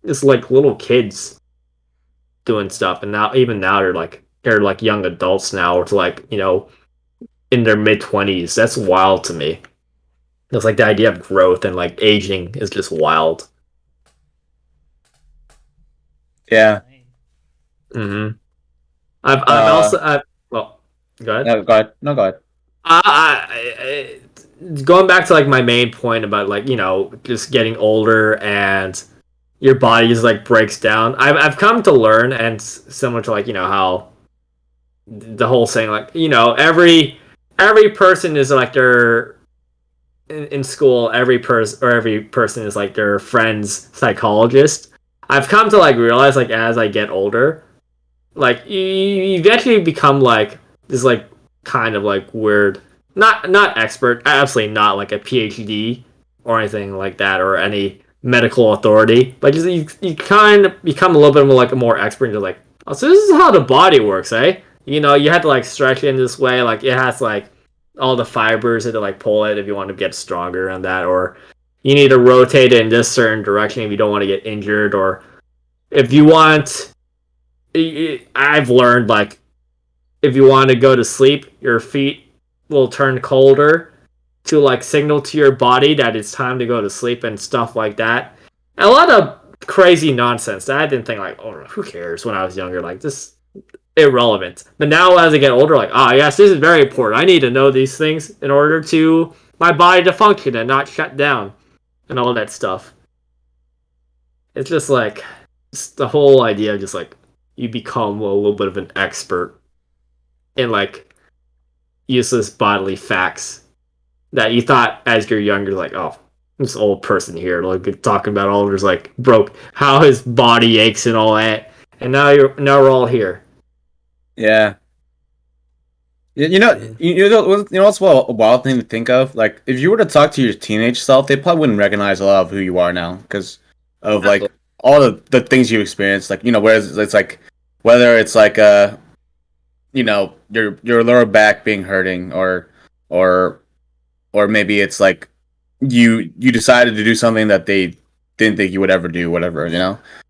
just like little kids doing stuff, and now they're like young adults now, or to like in their mid-20s. That's wild to me. It's like the idea of growth and like aging is just wild. Yeah. Mm-hmm. I've well, go ahead. No, go ahead. No, go ahead. Going back to like my main point about like just getting older and your body just like breaks down. I've come to learn, and similar to like how the whole saying like every person is like their in school, every person is like their friend's psychologist. I've come to like realize like as I get older, like you eventually become like this like kind of like weird, not expert, absolutely not like a PhD or anything like that or any medical authority, but just you kind of become a little bit more like a more expert into like, oh, so this is how the body works, eh? you had to like stretch it in this way. Like it has like all the fibers to like pull it if you want to get stronger on that, or you need to rotate it in this certain direction if you don't want to get injured, or if you want. I've learned like if you want to go to sleep, your feet will turn colder to like signal to your body that it's time to go to sleep and stuff like that. And a lot of crazy nonsense that I didn't think like, oh, who cares when I was younger? Like this irrelevant. But now as I get older, like, oh yes, this is very important. I need to know these things in order to my body to function and not shut down and all that stuff. It's just like it's the whole idea of just like you become a little bit of an expert in like useless bodily facts that you thought as you're younger, like, oh, this old person here, like talking about all of his like broke how his body aches and all that, and now we're all here. Yeah. What's a wild thing to think of? Like, if you were to talk to your teenage self, they probably wouldn't recognize a lot of who you are now because of like Absolutely. all the things you experienced. Like, whereas it's like whether it's like your lower back being hurting, or maybe it's like you decided to do something that they didn't think you would ever do, whatever.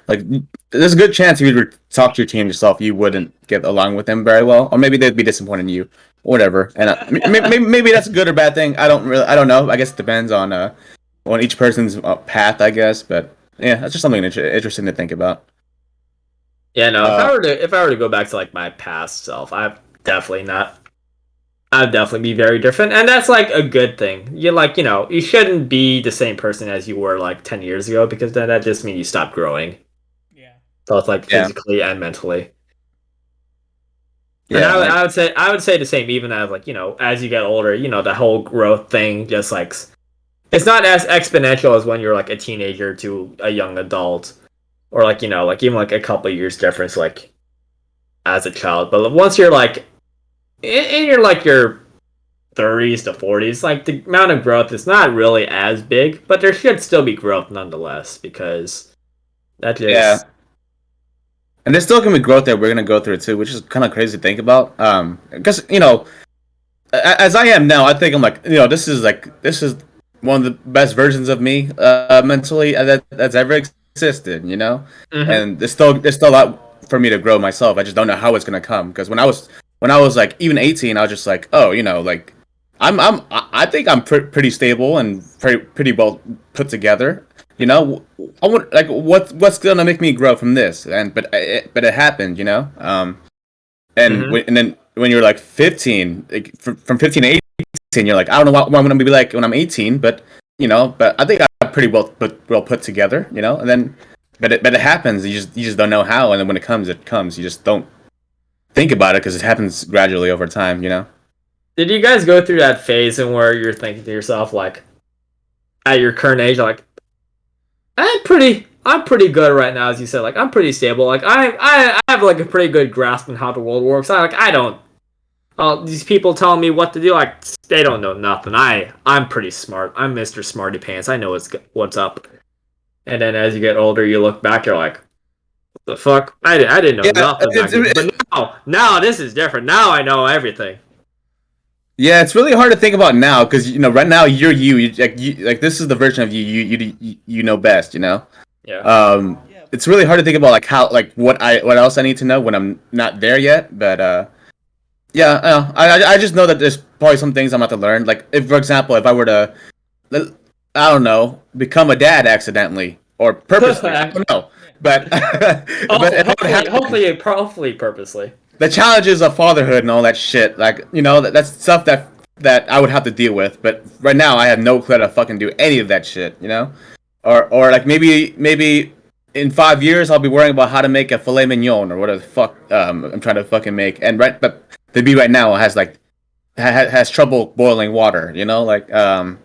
Like there's a good chance if you were to talk to your team yourself, you wouldn't get along with them very well, or maybe they'd be disappointed in you, or whatever. And maybe that's a good or bad thing. I don't know. I guess it depends on each person's path, I guess. But yeah, that's just something interesting to think about. Yeah, no. Uh, If I were to go back to like my past self, definitely not. I'd definitely be very different, and that's like a good thing. You shouldn't be the same person as you were like 10 years ago because then that just means you stop growing. Yeah. So it's like yeah, physically and mentally. And yeah, like I would say the same even as like as you get older, the whole growth thing just like it's not as exponential as when you're like a teenager to a young adult, or like like even like a couple of years difference like as a child. But once you're like in your like your 30s to 40s, like the amount of growth is not really as big, but there should still be growth nonetheless because that yeah. just And there's still gonna be growth that we're gonna go through too, which is kind of crazy to think about. Because as I am now, I think I'm like, this is one of the best versions of me, mentally, that's ever existed. Mhm. And there's still a lot for me to grow myself. I just don't know how it's gonna come. Because when I was like even 18, I was just like, oh, like I think I'm pretty stable and pretty well put together. I want like what's gonna make me grow from this? But it happened. And Mhm. then when you're like 15, like from 15 to 18, you're like, I don't know what I'm gonna be like when I'm 18, but I think I'm pretty well put together. And then but it happens. You just don't know how, and then when it comes, it comes. You just don't think about it because it happens gradually over time. Did you guys go through that phase and where you're thinking to yourself like at your current age like I'm pretty good right now, as you said. Like I'm pretty stable. Like I have like a pretty good grasp on how the world works. I don't. These people telling me what to do, like they don't know nothing. I'm pretty smart. I'm Mr. Smarty Pants. I know what's up. And then as you get older, you look back, you're like, what the fuck? I didn't know Yeah, nothing back then. But now this is different. Now I know everything. yeah, it's really hard to think about now because right now you're like this is the version of you know best. Yeah. Yeah. It's really hard to think about like how like what else I need to know when I'm not there yet. But yeah, I just know that there's probably some things I'm about to learn. Like if, for example, if I were to, I don't know, become a dad accidentally or purposely, I don't know. Yeah. But but if it happens, Hopefully, purposely. the challenges of fatherhood and all that shit, like that's stuff that I would have to deal with. But right now, I have no clue how to fucking do any of that shit. Or like maybe in 5 years I'll be worrying about how to make a filet mignon or whatever the fuck I'm trying to fucking make. But the bee right now has trouble boiling water. Like yeah,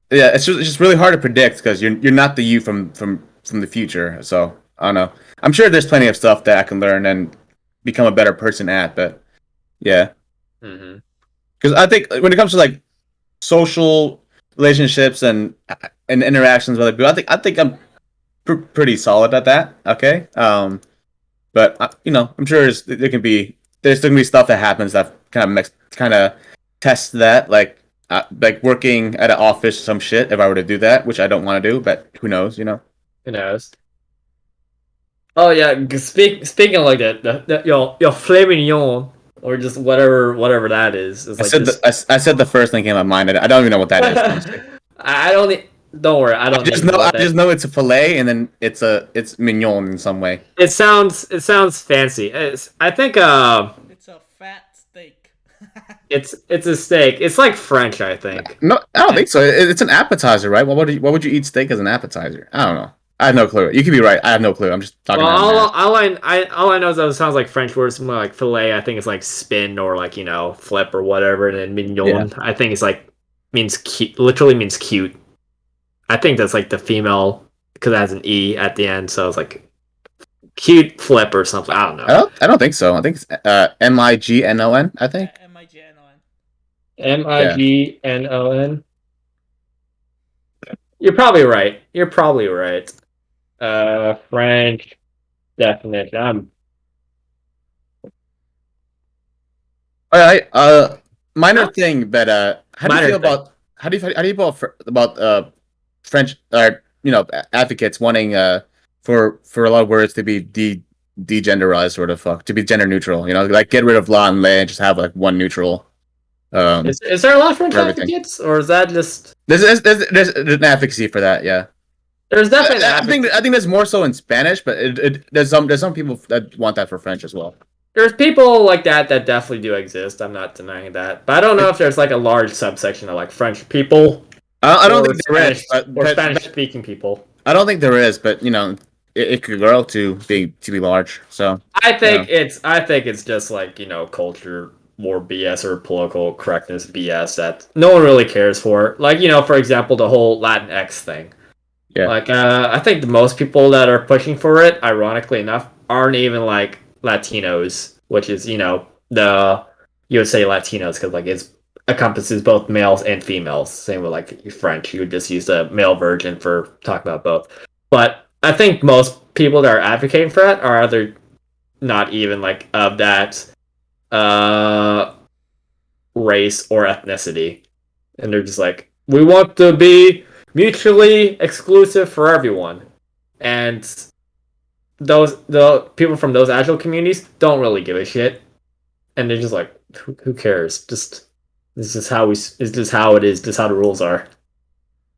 it's just really hard to predict because you're not the you from the future. So I don't know. I'm sure there's plenty of stuff that I can learn and become a better person at. But yeah, Hmm. because I think when it comes to like social relationships and interactions with other people, I think I'm pretty solid at that. Okay, but I'm sure there can be there's gonna be stuff that happens that kind of tests that, like working at an office or some shit. If I were to do that, which I don't want to do, but who knows, you know? Who knows? Oh yeah, speaking of like that your filet mignon or just whatever that is I like said I said the first thing came to my mind. I don't even know what that is. Honestly. I don't don't worry, I don't need to know I what that just know it's a fillet, and then it's mignon in some way. It sounds fancy. I think It's a fat steak. it's a steak. It's like French, I think. No, I don't think so. It's an appetizer, right? Why would you eat steak as an appetizer? I don't know. I have no clue. You could be right. I have no clue. I'm just talking. Well, about all I know is that it sounds like French words. More like fillet. I think it's like spin or like flip or whatever. And then mignon. Yeah. I think it's like means cute. Literally means cute. I think that's like the female because it has an e at the end. So it's like cute flip or something. I don't know. I don't think so. I think it's Mignon. I think. Mignon. Mignon. You're probably right. French definition. All right. Minor No. thing, but how do you Minor feel thing. about how do you feel about French advocates wanting for a lot of words to be degenderized, sort of to be gender neutral? You know, like get rid of la and le and just have like one neutral. Is there a lot of French for everything. advocates, or is that just? There's an advocacy for that, yeah. There's definitely. I think there's more so in Spanish, but there's some people that want that for French as well. There's people like that definitely do exist. I'm not denying that, but I don't know if there's like a large subsection of like French people. I don't think there is, or Spanish-speaking people. I don't think there is, but it could grow to be large. So I think it's just like culture war BS or political correctness BS that no one really cares for. Like for example, the whole Latinx thing. Yeah. Like I think the most people that are pushing for it, ironically enough, aren't even like Latinos, which is you would say Latinos because like it encompasses both males and females. Same with like French, you would just use the male version for talking about both. But I think most people that are advocating for that are either not even like of that race or ethnicity, and they're just like, we want to be mutually exclusive for everyone, and the people from those agile communities don't really give a shit, and they're just like, who cares? Just this is how it is. This is how the rules are.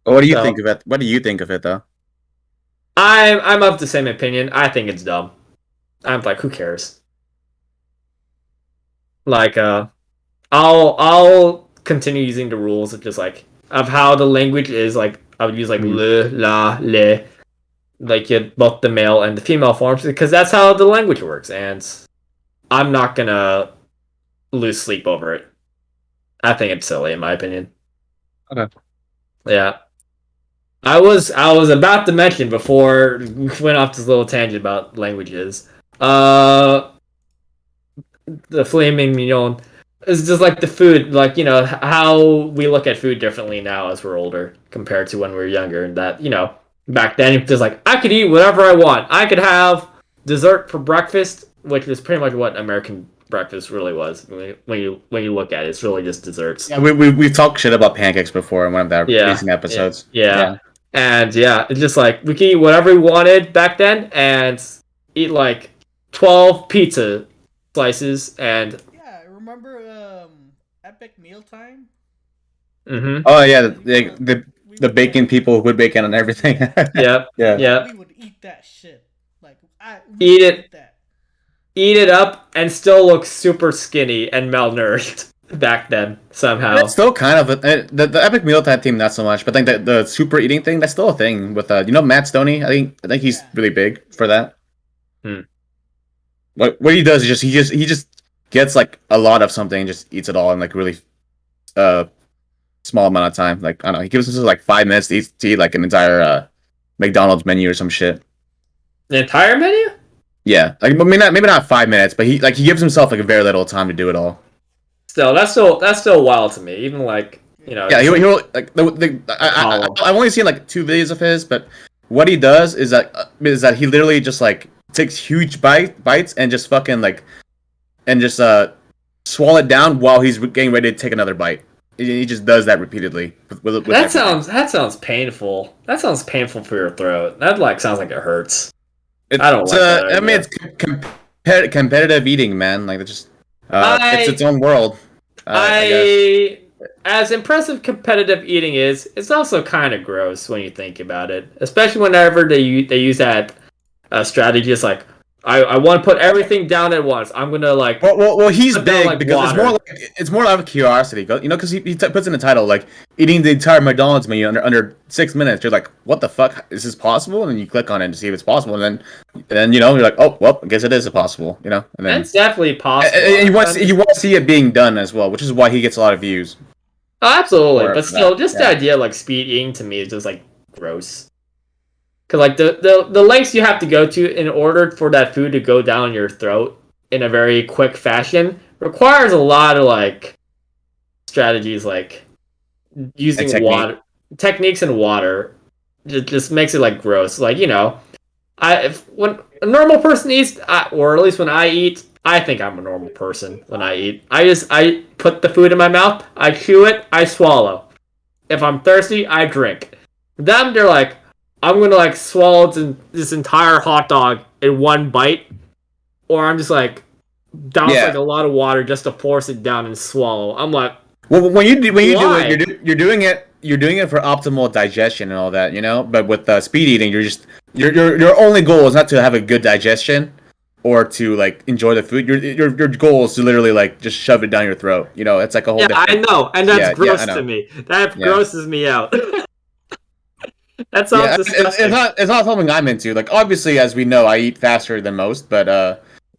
what do you think of it? What do you think of it though? I'm of the same opinion. I think it's dumb. I'm like, who cares? Like, I'll continue using the rules of just like of how the language is. Like, I would use like le, la, le, like both the male and the female forms because that's how the language works, and I'm not gonna lose sleep over it. I think it's silly, in my opinion. Okay. Yeah. I was about to mention before we went off this little tangent about languages. The flaming mignon is just like the food, like how we look at food differently now as we're older compared to when we were younger. And that back then it was like I could eat whatever I want. I could have dessert for breakfast, which is pretty much what American breakfast really was. When you look at it, it's really just desserts. Yeah, we've talked shit about pancakes before in one of our recent episodes. Yeah. And it's just like we could eat whatever we wanted back then and eat like 12 pizza slices and remember Epic Mealtime? Mm-hmm. Oh yeah, the bacon people would bacon and everything. Yep. We would eat that shit. Like eat it up and still look super skinny and malnourished back then somehow. It's still kind of the Epic Mealtime team, not so much, but I think the super eating thing, that's still a thing with Matt Stoney. I think he's really big for that. What he does is he just gets like a lot of something and just eats it all in like really small amount of time. Like I don't know, he gives himself like 5 minutes to eat like an entire McDonald's menu or some shit. The entire menu? Yeah, like maybe not 5 minutes, but he gives himself like a very little time to do it all. Still, that's still wild to me. Even like Yeah, he'll like I've only seen like 2 videos of his, but what he does is that he literally just like takes huge bites and just fucking like and just swallow it down while he's getting ready to take another bite. He just does that repeatedly. With that sounds painful. That sounds painful for your throat. That sounds like it hurts. I don't like that idea. I mean, it's competitive eating, man. Like it's just it's its own world. I as impressive competitive eating is, it's also kind of gross when you think about it. Especially whenever they use that strategy. It's like I want to put everything down at once. I'm gonna like. Well, he's big like because water. it's more out of curiosity. You know, because he puts in the title like eating the entire McDonald's menu under 6 minutes. You're like, what the fuck? Is this possible? And then you click on it to see if it's possible, and then you know you're like, oh well, I guess it is possible. You know, and then it's definitely possible. And you want to see it being done as well, which is why he gets a lot of views. Oh, absolutely, but still, just the idea of like speed eating to me is just like gross. Cause like the lengths you have to go to in order for that food to go down your throat in a very quick fashion requires a lot of like strategies, like using water techniques and water. Just makes it like gross. Like, you know, when a normal person eats, or at least when I eat, I think I'm a normal person when I eat. I put the food in my mouth, I chew it, I swallow. If I'm thirsty, I drink. Them, they're like, I'm gonna like swallow this entire hot dog in one bite, or I'm just like douse like a lot of water just to force it down and swallow. I'm like, well, when you do it, you're doing it for optimal digestion and all that, you know. But with speed eating, your only goal is not to have a good digestion or to like enjoy the food. Your goal is to literally like just shove it down your throat. You know, it's like a whole. Yeah, I know, and that's gross to me. That grosses me out. That sounds disgusting. It's not something I'm into. Like obviously, as we know, I eat faster than most, but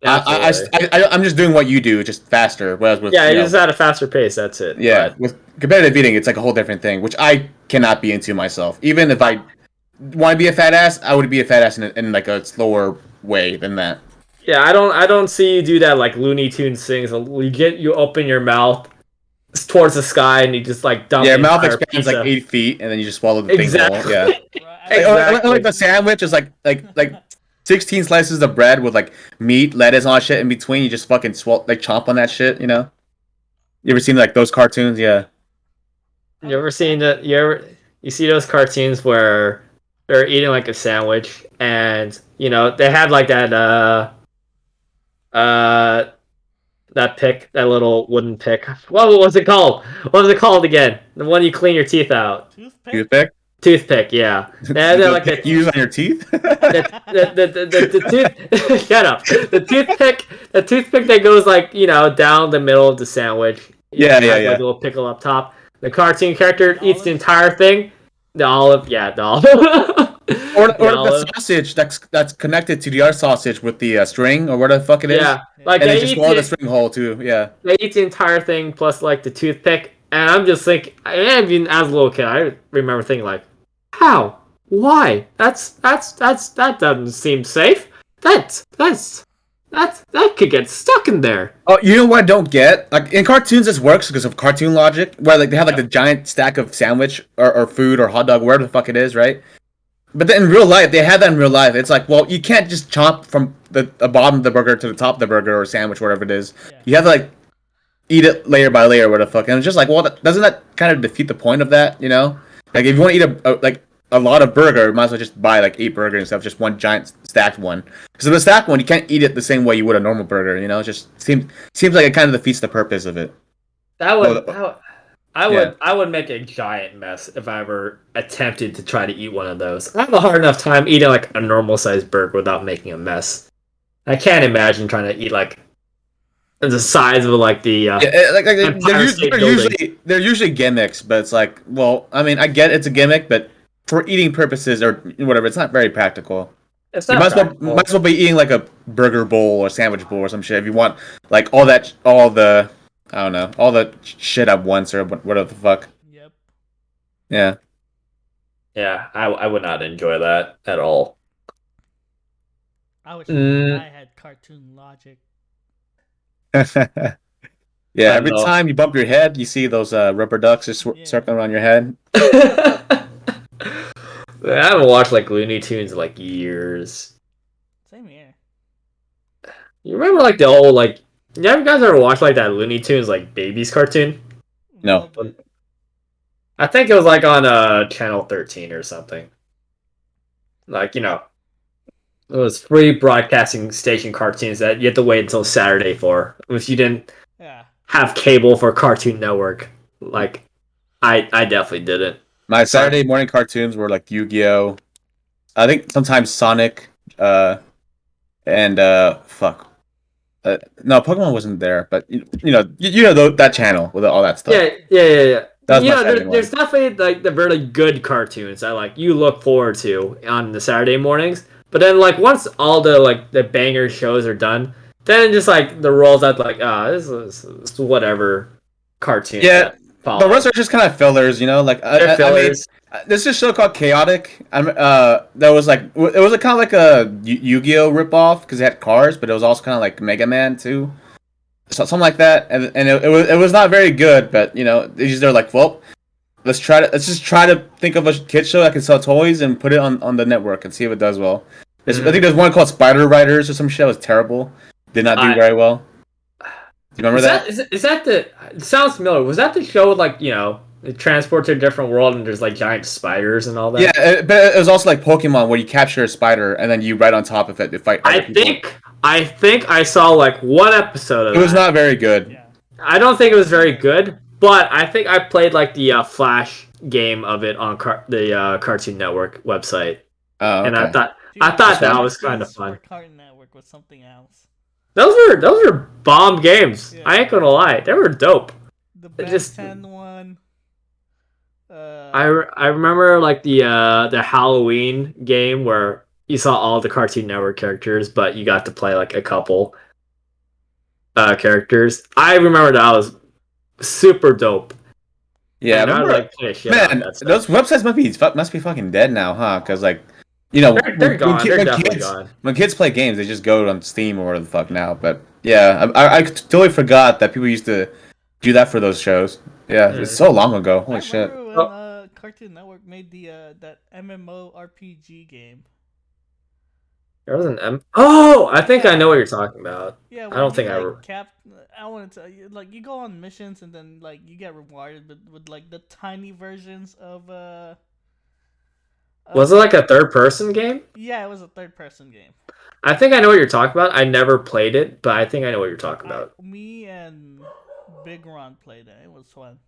I'm just doing what you do, just faster. Whereas with just at a faster pace. That's it. Yeah, with competitive eating, it's like a whole different thing, which I cannot be into myself. Even if I want to be a fat ass, I would be a fat ass in like a slower way than that. Yeah, I don't see you do that like Looney Tunes things. You open your mouth towards the sky and you just like dump. Yeah, your mouth expands like 8 feet and then you just swallow the thing whole. Yeah, exactly. Like the sandwich is like 16 slices of bread with like meat, lettuce, and all that shit in between. You just fucking chomp on that shit. You know? You ever seen like those cartoons? Yeah. You ever seen that? You see those cartoons where they're eating like a sandwich and you know they have like that that little wooden pick. What was it called? What was it called again? The one you clean your teeth out. Toothpick? Toothpick, yeah. They're like the use on your teeth? the tooth. Shut up. The toothpick that goes like down the middle of the sandwich. Yeah. Like a little pickle up top. The cartoon character eats the entire thing. The olive. Or the sausage that's connected to the other sausage with the string or whatever the fuck it is. Yeah, like and they just swallow the string whole too. Yeah, they eat the entire thing plus like the toothpick, and I'm just thinking. I mean, as a little kid, I remember thinking like, how? Why? That doesn't seem safe. That could get stuck in there. Oh, you know what I don't get? Like in cartoons, this works because of cartoon logic, where like they have like the giant stack of sandwich or food or hot dog, wherever the fuck it is, right? But then in real life, they have that in real life. It's like, well, you can't just chomp from the bottom of the burger to the top of the burger or sandwich, whatever it is. Yeah. You have to like eat it layer by layer, what the fuck. And it's just like, well, doesn't that kind of defeat the point of that? You know, like if you want to eat a lot of burger, you might as well just buy like 8 burgers instead of just one giant stacked one. Because the stacked one, you can't eat it the same way you would a normal burger. You know, it just seems like it kind of defeats the purpose of it. I would make a giant mess if I ever attempted to try to eat one of those. I have a hard enough time eating like a normal sized burger without making a mess. I can't imagine trying to eat like the size of like the they're usually gimmicks, but it's like, well, I mean, I get it's a gimmick, but for eating purposes or whatever, it's not very practical. It's not you might as well be eating like a burger bowl or sandwich bowl or some shit if you want like all the shit at once or whatever the fuck. Yep. Yeah. Yeah, I would not enjoy that at all. I wish I had cartoon logic. Yeah, every time you bump your head, you see those rubber ducks just circling around your head. I haven't watched like Looney Tunes in like years. Same here. You remember like the old like Yeah, you guys ever watch like that Looney Tunes like babies cartoon? No. Little bit. I think it was like on channel 13 or something. Like, it was free broadcasting station cartoons that you had to wait until Saturday for. If you didn't Yeah. have cable for Cartoon Network, like I definitely didn't. My Saturday morning cartoons were like Yu-Gi-Oh. I think sometimes Sonic, and fuck. No, Pokemon wasn't there, but that channel with all that stuff. Yeah. That was my Saturday There's definitely like the really good cartoons that like you look forward to on the Saturday mornings. But then like once all the like the banger shows are done, then just like the rolls out like this is whatever cartoon. Yeah, that the rest are just kind of fillers, Like they're fillers. There's this show called Chaotic. That was like it was kind of like a Yu-Gi-Oh ripoff because it had cars, but it was also kind of like Mega Man too, something like that. And it was not very good, but they're like, well, let's just try to think of a kid show that can sell toys and put it on the network and see if it does well. I think there's one called Spider Riders or some shit that was terrible. Did not do very well. Do you remember that? Is that the? It sounds familiar. Was that the show with like they transport to a different world and there's like giant spiders and all that? Yeah, but it was also like Pokemon where you capture a spider and then you ride on top of it to fight other people. I think I saw like one episode of it. It was not very good. Yeah. I don't think it was very good, but I think I played like the Flash game of it on the Cartoon Network website, Oh, okay. and I thought Dude, that was kind of fun. Cartoon Network was something else. Those were bomb games. Yeah. I ain't gonna lie, they were dope. The It Ben just- 10 one. I remember like the Halloween game where you saw all the Cartoon Network characters, but you got to play like a couple characters. I remember that was super dope. Yeah, And I remember, would, like, play shit out of man, that stuff. those websites must be fucking dead now, huh? Because like, They're gone. They're definitely gone. when kids play games, they just go on Steam or whatever the fuck now. But yeah, I totally forgot that people used to do that for those shows. Yeah, it's so long ago. Holy I shit. remember when Cartoon Network made the that MMO RPG game. There was an Oh, I think I know what you're talking about. Yeah, I don't think I I want to tell you, like, you go on missions and then like you get rewarded with like the tiny versions of Was it like a third person game? Yeah, it was a third person game. I think I know what you're talking about. I never played it, but I think I know what you're talking about. Me and Big Ron played it. It was fun.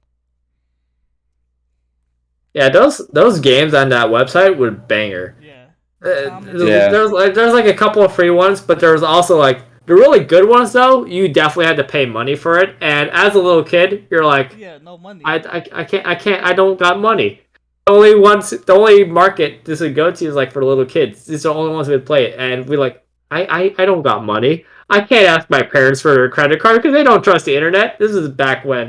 Yeah, those games on that website were banger. Yeah. There's like a couple of free ones, but there was also like the really good ones though. You definitely had to pay money for it, and as a little kid, you're like, Yeah, no money. I can't, I don't got money. The only market this would go to is like for little kids. These are the only ones who would play it, and we like, I don't got money. I can't ask my parents for their credit card because they don't trust the internet. This is back when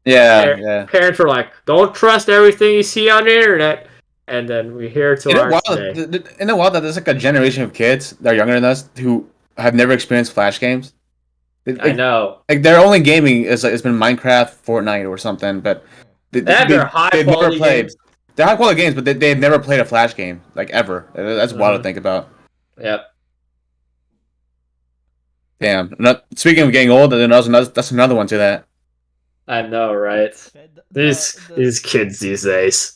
Yeah. parents were like, don't trust everything you see on the internet. And then we hear to our today. In a while, that there's like a generation of kids that are younger than us who have never experienced Flash games. I know. Like their only gaming is like, it's been Minecraft, Fortnite, or something. But they've never played. Games. They're high quality games, but they've never played a Flash game like ever. That's wild to think about. Yep. Damn. Speaking of getting old, then that's another one to that. I know, right? These kids these days.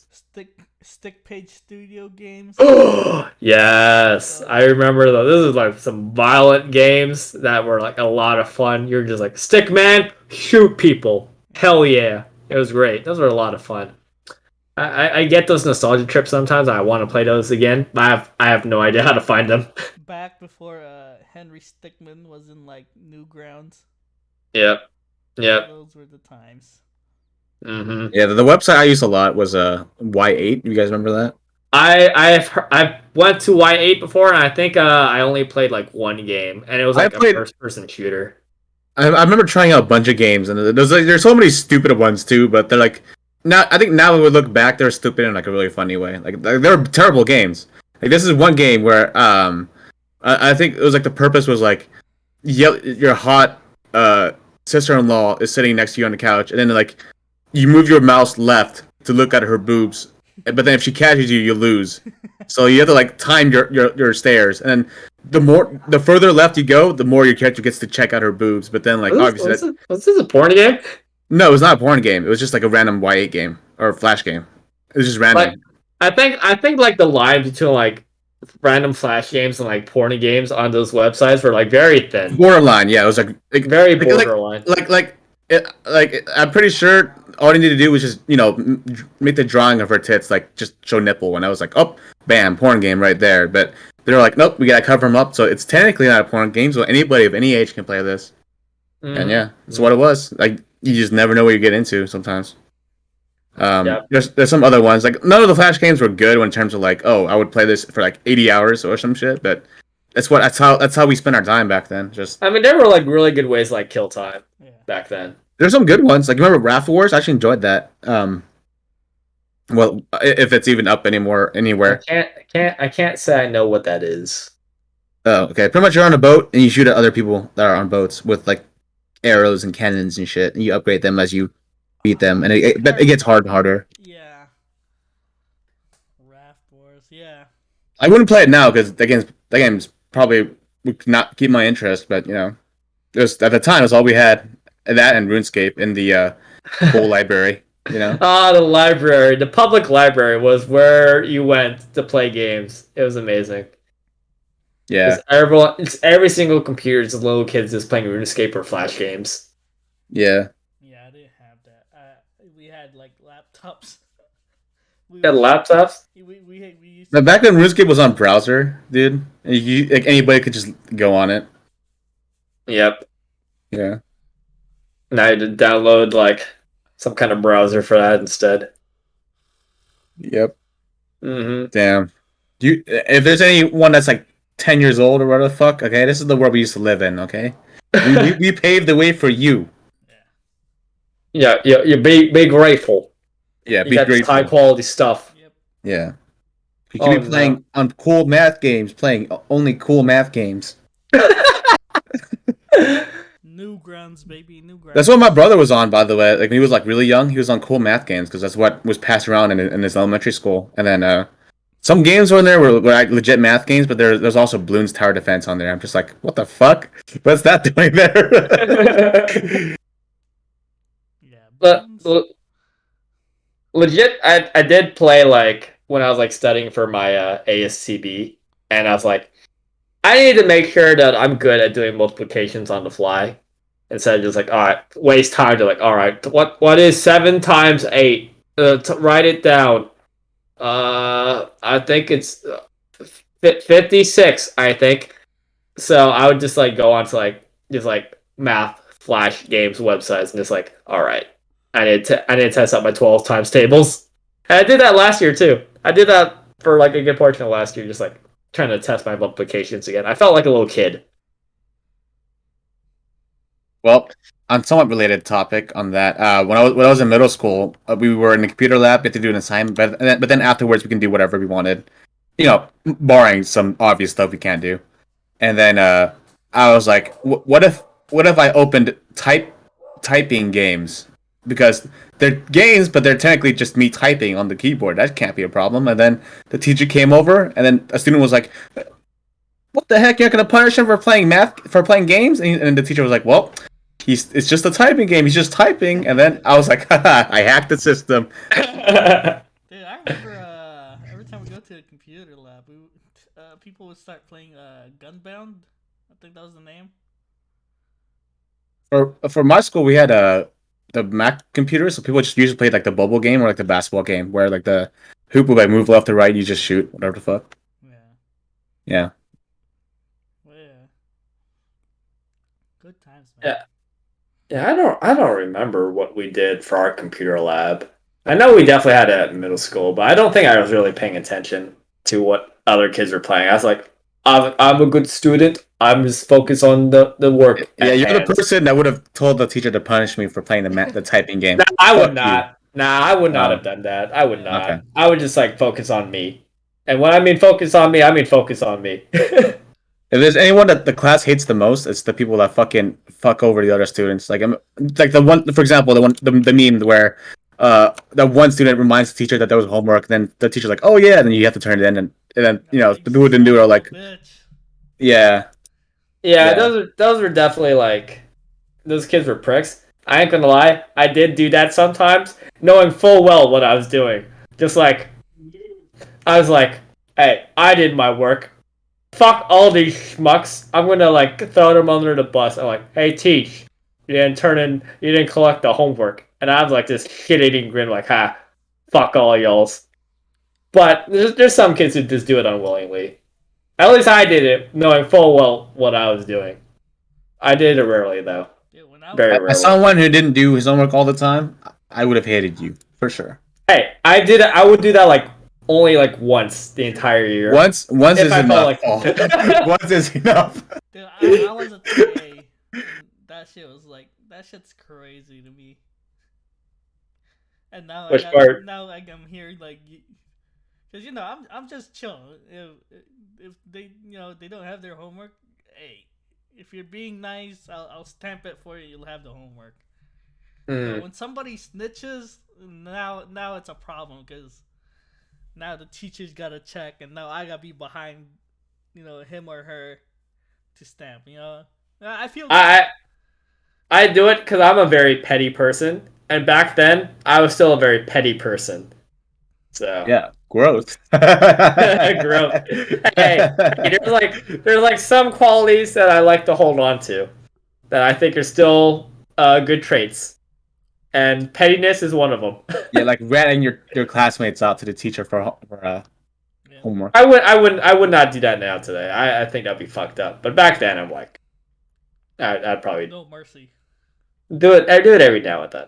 Stick Page Studio games. Oh yes, I remember though. This is like some violent games that were like a lot of fun. You're just like stick man, shoot people. Hell yeah, it was great. Those were a lot of fun. I get those nostalgia trips sometimes. I want to play those again, but I have no idea how to find them. Back before Henry Stickmin was in like Newgrounds. Yep. Those were the times. Mm-hmm. Yeah, the website I used a lot was Y8. You guys remember that? I went to Y8 before, and I think I only played like one game, and it was like a first-person shooter. I remember trying out a bunch of games, and there's so many stupid ones too. But they're like, now I think now when we look back, they're stupid in like a really funny way. Like they're terrible games. Like this is one game where I think it was like the purpose was like, your hot sister-in-law is sitting next to you on the couch, and then like you move your mouse left to look at her boobs, but then if she catches you, you lose. So you have to like time your stares, and then the further left you go, the more your character gets to check out her boobs. But then, like, obviously, was this a porn game? no, it was not a porn game. It was just like a random Y8 game or Flash game. It was just random. Like, I think like the lines between like random Flash games and like porn games on those websites were like very thin, Borderline, yeah. It was like very borderline. I'm pretty sure all you need to do was just make the drawing of her tits like just show nipple, and I was like, oh, bam, porn game right there. But they're like, nope, we gotta cover them up, so it's technically not a porn game, so anybody of any age can play this. And yeah, that's what it was. Like, you just never know what you get into sometimes. There's some other ones, like none of the Flash games were good in terms of like, oh, I would play this for like 80 hours or some shit, but that's how we spent our time back then. Just, I mean, there were like really good ways to like kill time back then. There's some good ones. Like, remember Raft Wars? I actually enjoyed that. Well, if it's even up anymore anywhere. I can't say I know what that is. Oh, okay. Pretty much you're on a boat and you shoot at other people that are on boats with like arrows and cannons and shit, and you upgrade them as you beat them, and it gets harder and harder. Yeah. Raft Wars, yeah. I wouldn't play it now because that game's probably would not keep my interest, but it was, at the time, it was all we had. That and RuneScape in the whole library, the library. The public library was where you went to play games. It was amazing. Yeah. It's every single computer, it's little kids just playing RuneScape or Flash games. Yeah. Yeah, I didn't have that. We had like laptops. We had laptops? We used Now, back then, RuneScape was on browser, dude. And like anybody could just go on it. Yep. Yeah. And I had to download like some kind of browser for that instead. Yep. Mm-hmm. Damn. If there's anyone that's like 10 years old or whatever the fuck, okay, this is the world we used to live in, okay? we paved the way for you. Yeah, be grateful. Yeah, you be got grateful. High quality stuff. Yep. Yeah. You can be playing on cool math games, playing only cool math games. Newgrounds, baby, Newgrounds. That's what my brother was on, by the way. Like, when he was like really young, he was on cool math games because that's what was passed around in his elementary school. And then some games on there were like legit math games, but there's also Bloons Tower Defense on there. I'm just like, what the fuck? What's that doing there? Yeah, but legit, I did play like when I was like studying for my ASCB, and I was like, I need to make sure that I'm good at doing multiplications on the fly. Instead of just like, all right, waste time to like, all right, what is 7 times 8? Write it down. I think it's 56. I think. So I would just like go on to like just like math Flash games websites and just like, all right, I need to test out my 12 times tables. And I did that last year too. I did that for like a good portion of last year, just like trying to test my multiplications again. I felt like a little kid. Well, on somewhat related topic on that, when I was in middle school, we were in the computer lab. We had to do an assignment, but then afterwards we can do whatever we wanted, barring some obvious stuff we can't do. And then I was like, what if I opened typing games, because they're games, but they're technically just me typing on the keyboard. That can't be a problem. And then the teacher came over, and then a student was like, "What the heck? You're not gonna punish him for playing games?" And the teacher was like, "Well, it's just a typing game. He's just typing." And then I was like, haha, I hacked the system. Dude, I remember every time we go to the computer lab, people would start playing Gunbound. I think that was the name. For my school, we had the Mac computer, so people just usually played like the bubble game or like the basketball game, where like the hoop would like move left to right, you just shoot, whatever the fuck. Yeah. Well, yeah. Good times, man. Yeah. Yeah, I don't remember what we did for our computer lab. I know we definitely had it in middle school, but I don't think I was really paying attention to what other kids were playing. I was like, I'm a good student. I'm just focused on the work. Yeah, you're the person that would have told the teacher to punish me for playing the typing game. Nah, I would not. Nah, I would not have done that. I would not. Okay. I would just like focus on me. And when I mean focus on me, I mean focus on me. If there's anyone that the class hates the most, it's the people that fucking fuck over the other students. Like the one, for example, the meme where the one student reminds the teacher that there was homework, then the teacher's like, "Oh yeah," and then you have to turn it in, and then the people who didn't do it are like, Bitch. Yeah. Yeah, those were definitely like those kids were pricks. I ain't gonna lie, I did do that sometimes, knowing full well what I was doing. Just like I was like, hey, I did my work. Fuck all these schmucks. I'm gonna like throw them under the bus. I'm like, hey, teach. You didn't collect the homework. And I was like this shit-eating grin, like, ha, fuck all y'alls. But there's some kids who just do it unwillingly. At least I did it, knowing full well what I was doing. I did it rarely, though. Dude, Very As rarely. someone who didn't do his homework all the time, I would have hated you for sure. Hey, I did it. I would do that like only like once the entire year. Once If is I enough. felt like- Once is enough. dude, I was a TA, and that shit was like that shit's crazy to me. And now Which part? now like I'm here like, cause I'm just chilling. If they they don't have their homework, hey, if you're being nice, I'll stamp it for you. You'll have the homework. Mm. But when somebody snitches, now it's a problem because now the teacher's gotta check, and now I gotta be behind, him or her to stamp. I feel I do it because I'm a very petty person, and back then I was still a very petty person. So Yeah, growth. Growth. Hey, there's like some qualities that I like to hold on to that I think are still good traits, and pettiness is one of them. Yeah, like ratting your classmates out to the teacher for yeah. homework. I would not do that now today. I think that'd be fucked up. But back then I'm like, I'd probably No mercy. do it. I do it every now and then,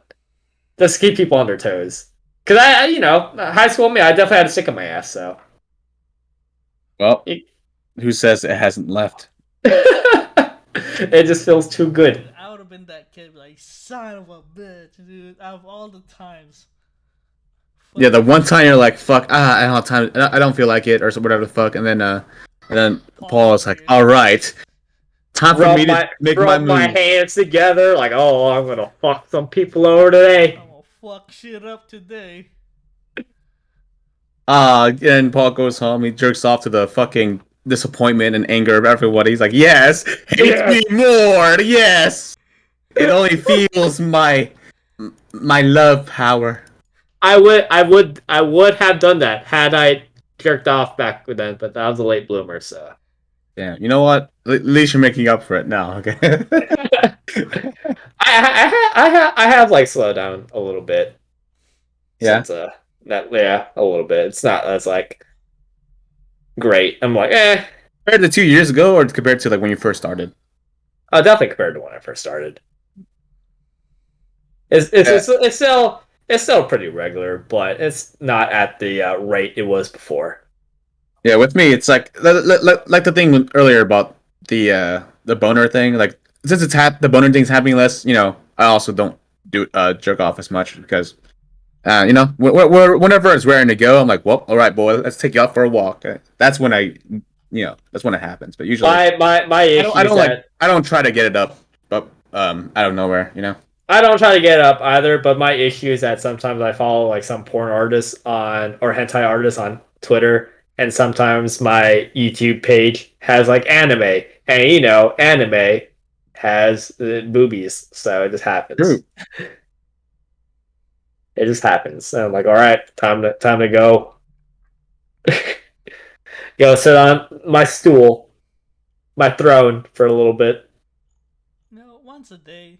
just to keep people on their toes. Cause high school me, I definitely had a stick in my ass. So, Well, who says it hasn't left? it just feels too good. Dude, I would have been that kid, like, son of a bitch, dude. Out of all the times. Yeah, the one time you're like, "Fuck, I don't have time. I don't feel like it," or whatever the fuck, and then Paul is like, here. "All right, time for me to make my rub move." my hands together, like, oh, I'm gonna fuck some people over today. I'm gonna fuck shit up today. And Paul goes home. He jerks off to the fucking disappointment and anger of everybody. He's like, "Yes, hate me more. Yes, it only feels my love power." I would have done that had I jerked off back then, but I was a late bloomer, so. Yeah, you know what? At least you're making up for it now. Okay. I have like slowed down a little bit. Yeah. Since, a little bit. It's not that's like great. I'm like, Compared to 2 years ago, or compared to like when you first started? definitely compared to when I first started. It's still pretty regular, but it's not at the rate it was before. Yeah, with me, it's like the thing earlier about the boner thing. Like since the boner thing's happening less, I also don't do jerk off as much because whenever it's raring to go, I'm like, well, all right, boy, let's take you out for a walk. That's when that's when it happens. But usually, My issue I don't try to get it up, but out of nowhere, I don't try to get up either, but my issue is that sometimes I follow like some porn artists or hentai artists on Twitter, and sometimes my YouTube page has like anime, and anime has boobies, so it just happens. True. It just happens. And I'm like, all right, time to go. Go sit on my stool, my throne for a little bit. No, once a day.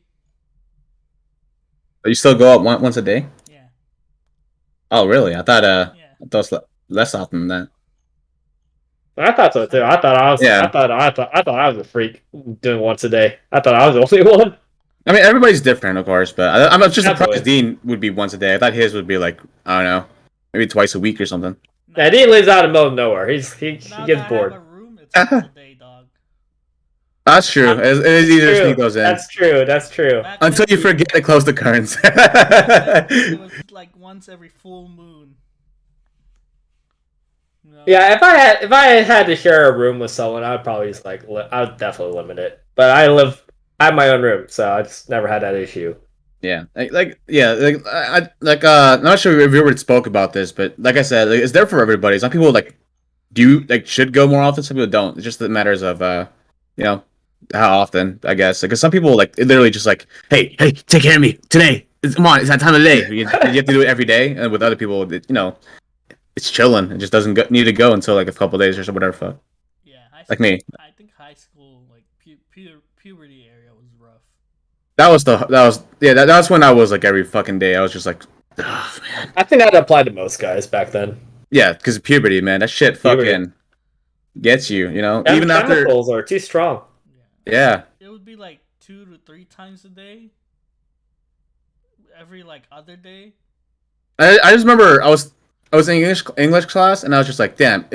You still go up once a day? Yeah. Oh, really? I thought Yeah. it was less often than that. I thought so too. I thought I was. Yeah. I thought I was a freak doing once a day. I thought I was the only one. I mean, everybody's different, of course, but I'm just surprised Absolutely. Dean would be once a day. I thought his would be like, I don't know, maybe twice a week or something. Yeah, he lives out in the middle of nowhere. He Now gets that bored. I have a room, it's once a day, dog. That's true. It is easier to sneak those in. That's true. That's true. Back Until then, you forget to close the curtains. it was like once every full moon. Yeah, if I had to share a room with someone, I'd probably just I would definitely limit it. But I have my own room, so I just never had that issue. Yeah, I'm not sure if you ever spoke about this, but like I said, it's there for everybody. Some people should go more often. Some people don't. It's just the matters of you know, how often, I guess. Because some people like literally just like, hey, take care of me today. Come on, it's that time of the day. You have to do it every day. And with other people, it's chilling. It just doesn't need to go until like a couple days or so, whatever. Fuck. Yeah, Like me. I think high school, like puberty area, was rough. That's when I was like every fucking day. I was just like, oh, man. I think that applied to most guys back then. Yeah, because puberty, man, that shit Puberty. fucking gets you. Them Even after. chemicals are too strong. Yeah. It would be like 2 to 3 times a day. Every like other day. I just remember I was in English class and I was just like, damn,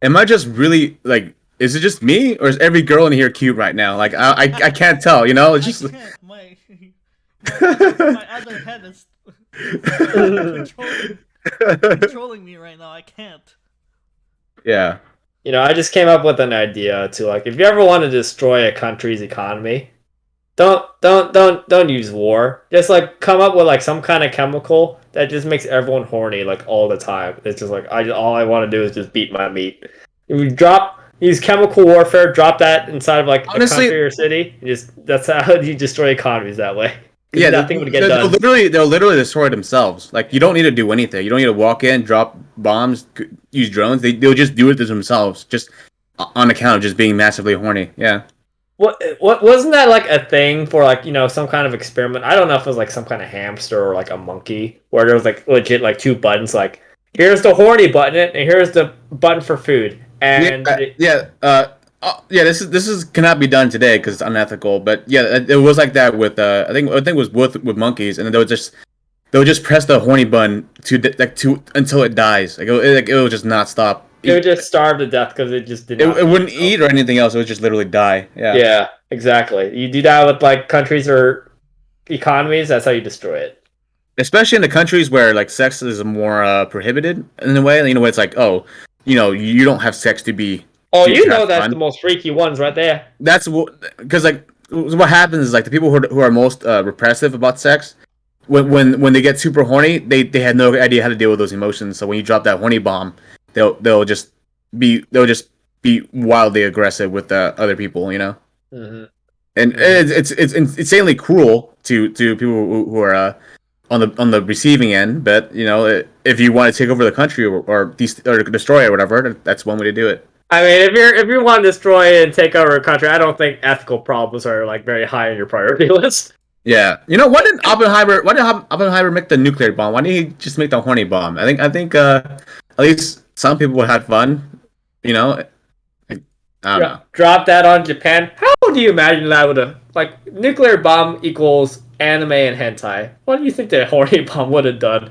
am I just really like, is it just me or is every girl in here cute right now? Like I can't tell, it's just I can't. My other head is controlling me right now. I can't. Yeah. I just came up with an idea to like, if you ever want to destroy a country's economy, don't use war. Just like come up with like some kind of chemical that just makes everyone horny like all the time. It's just like all I want to do is just beat my meat. If you use chemical warfare, drop that inside of like Honestly, a country or city. That's how you destroy economies that way. Yeah, nothing would get done. They'll literally destroy themselves. Like you don't need to do anything. You don't need to walk in, drop bombs, use drones. They'll just do it to themselves, just on account of just being massively horny. Yeah. What wasn't that like a thing for like some kind of experiment? I don't know if it was like some kind of hamster or like a monkey where there was like legit like 2 buttons. Like here's the horny button and here's the button for food. And this is cannot be done today because it's unethical. But yeah, it was like that with I think it was with monkeys, and then they would just press the horny button to until it dies. It would just not stop. It would just starve to death because it just didn't. It wouldn't eat or anything else. It would just literally die. Yeah. Yeah, exactly. You do that with like countries or economies. That's how you destroy it. Especially in the countries where like sex is more prohibited in a way. Where it's like, oh, you don't have sex to be. Oh, that's the most freaky ones right there. That's because like what happens is like the people who are most repressive about sex, when they get super horny, they had no idea how to deal with those emotions. So when you drop that horny bomb, they'll just be wildly aggressive with other people, Mm-hmm. And it's insanely cruel to people who are on the receiving end. But if you want to take over the country or destroy it or whatever, that's one way to do it. I mean, if you want to destroy and take over a country, I don't think ethical problems are like very high on your priority list. Yeah, why didn't Oppenheimer make the nuclear bomb? Why didn't he just make the horny bomb? I think at least some people had fun. I don't know. Drop that on Japan. How do you imagine that would have like nuclear bomb equals anime and hentai? What do you think the horny bomb would have done?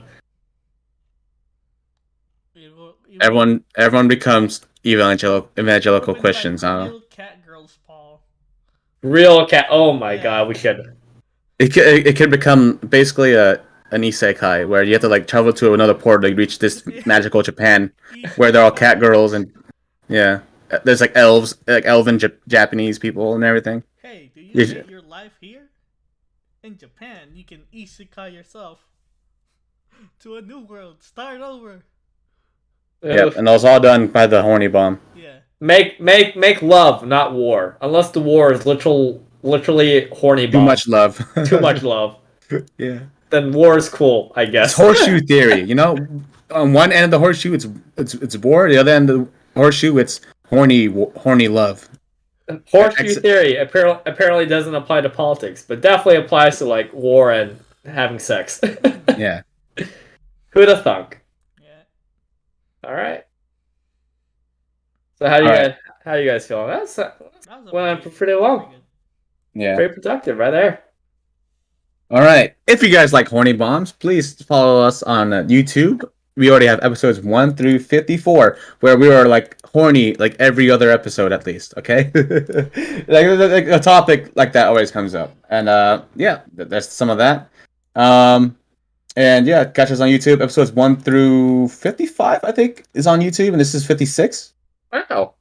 Everyone becomes evangelical Christians. Like real cat girls, Paul. Real cat. Oh my god, we should. It could become basically an isekai where you have to like travel to another portal to reach this magical Japan where they're all cat girls and there's like elves, like elven Japanese people and everything. Hey, do you hate your life here? In Japan, you can isekai yourself to a new world. Start over. Yeah, and that was all done by the horny bomb. Yeah. Make love, not war. Unless the war is literally horny bomb. Too much love. Too much love. Yeah. Then war is cool, I guess. It's horseshoe theory, On one end of the horseshoe, it's war. The other end of the horseshoe, it's horny love. Horseshoe theory apparently doesn't apply to politics, but definitely applies to like war and having sex. Yeah. Who'd have thunk? All right. So how do you guys feel? That went on pretty long. Yeah. Very productive right there. All right. If you guys like horny bombs, please follow us on YouTube. We already have episodes 1 through 54 where we are like horny like every other episode at least. Okay. like a topic like that always comes up, and that's some of that. And yeah, catch us on YouTube. Episodes 1 through 55, I think, is on YouTube, and this is 56. Wow.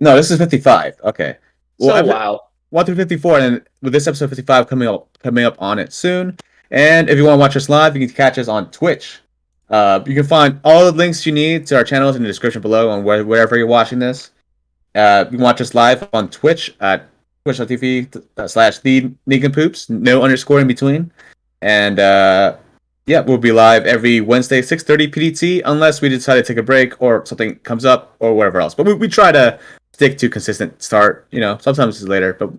No, this is 55. Okay. Well, wow. 1 through 54, and with this episode 55 coming up on it soon. And if you want to watch us live, you can catch us on Twitch. You can find all the links you need to our channels in the description below on wherever you're watching this. You can watch us live on Twitch at twitch.tv/the Nincompoops, no underscore in between. And yeah, we'll be live every Wednesday, 6:30 PDT, unless we decide to take a break or something comes up or whatever else. But we try to stick to consistent start. Sometimes it's later, but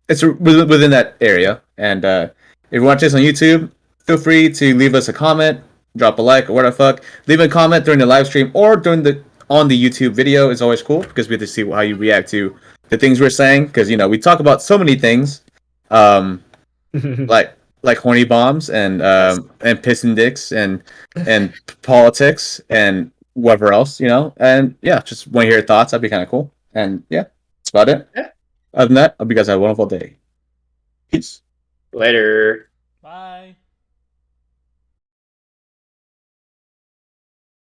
it's within that area. And if you watch this on YouTube, feel free to leave us a comment, drop a like, or whatever the fuck. Leave a comment during the live stream or on the YouTube video is always cool because we have to see how you react to the things we're saying. Because we talk about so many things, like horny bombs and piston dicks and politics and whatever else, And yeah, just want to hear your thoughts. That'd be kind of cool. And yeah, that's about it. Yeah. Other than that, I hope you guys have a wonderful day. Peace. Later. Bye.